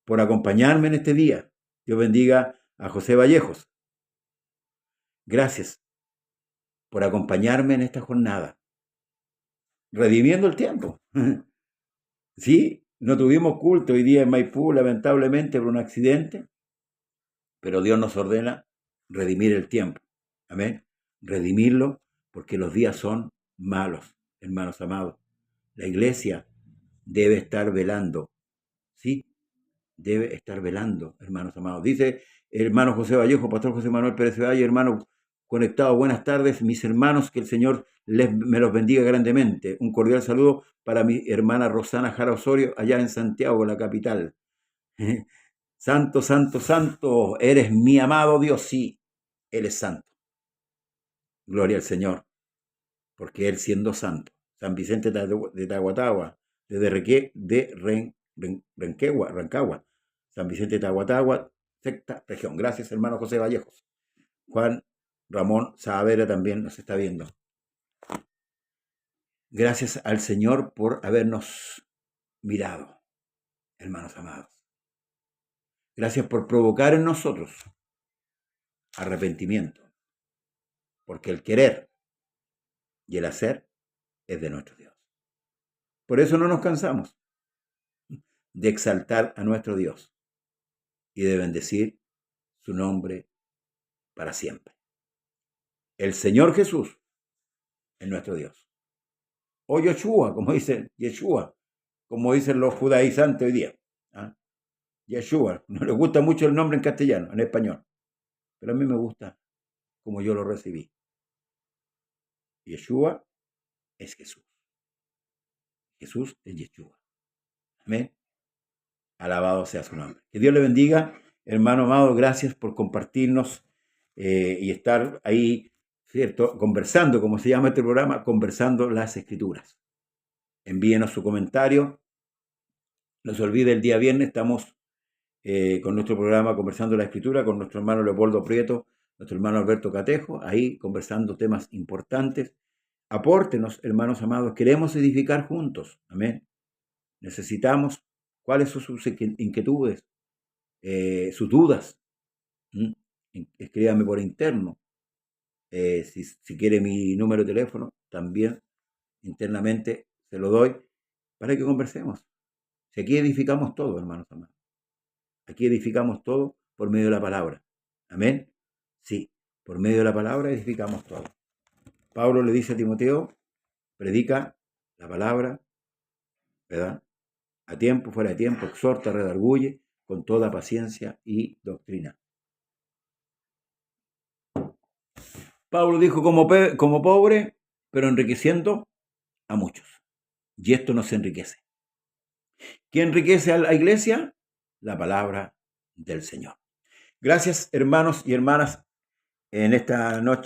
por acompañarme en este día. Dios bendiga a José Vallejos. Gracias por acompañarme en esta jornada, redimiendo el tiempo. Sí, no tuvimos culto hoy día en Maipú, lamentablemente por un accidente, pero Dios nos ordena redimir el tiempo. Amén. Redimirlo porque los días son malos, hermanos amados. La iglesia debe estar velando. Sí, debe estar velando, hermanos amados. Dice el hermano José Vallejo, Pastor José Manuel Pérez Valle, hermano conectado, buenas tardes, mis hermanos, que el Señor me los bendiga grandemente. Un cordial saludo para mi hermana Rosana Jara Osorio, allá en Santiago, la capital. Santo, santo, santo, eres mi amado Dios, sí, Él es santo. Gloria al Señor, porque Él siendo santo. San Vicente de Tahuatahua, de Rancagua, San Vicente de Tahuatahua, sexta región. Gracias, hermano José Vallejos. Juan Ramón Saavedra también nos está viendo. Gracias al Señor por habernos mirado, hermanos amados. Gracias por provocar en nosotros arrepentimiento, porque el querer y el hacer es de nuestro Dios. Por eso no nos cansamos de exaltar a nuestro Dios y de bendecir su nombre para siempre. El Señor Jesús es nuestro Dios. O Yeshua, como dicen, Yeshua, como dicen los judaizantes hoy día. ¿Ah? Yeshua, no les gusta mucho el nombre en castellano, en español, pero a mí me gusta como yo lo recibí. Yeshua es Jesús. Jesús es Yeshua. Amén. Alabado sea su nombre. Que Dios le bendiga, hermano amado. Gracias por compartirnos y estar ahí, ¿cierto? Conversando, como se llama este programa, conversando las Escrituras. Envíenos su comentario. No se olvide, el día viernes estamos con nuestro programa Conversando la Escritura, con nuestro hermano Leopoldo Prieto, nuestro hermano Alberto Catejo, ahí conversando temas importantes. Apórtenos, hermanos amados, queremos edificar juntos. Amén. Necesitamos, ¿cuáles son sus inquietudes, sus dudas? Escríbame por interno. Si quiere mi número de teléfono, también internamente se lo doy para que conversemos. Si aquí edificamos todo, hermanos amados. Aquí edificamos todo por medio de la palabra. Amén. Sí, por medio de la palabra edificamos todo. Pablo le dice a Timoteo, predica la palabra, ¿verdad? A tiempo, fuera de tiempo, exhorta, redarguye con toda paciencia y doctrina. Pablo dijo como pobre, pero enriqueciendo a muchos. Y esto nos enriquece. ¿Qué enriquece a la iglesia? La palabra del Señor. Gracias, hermanos y hermanas, en esta noche.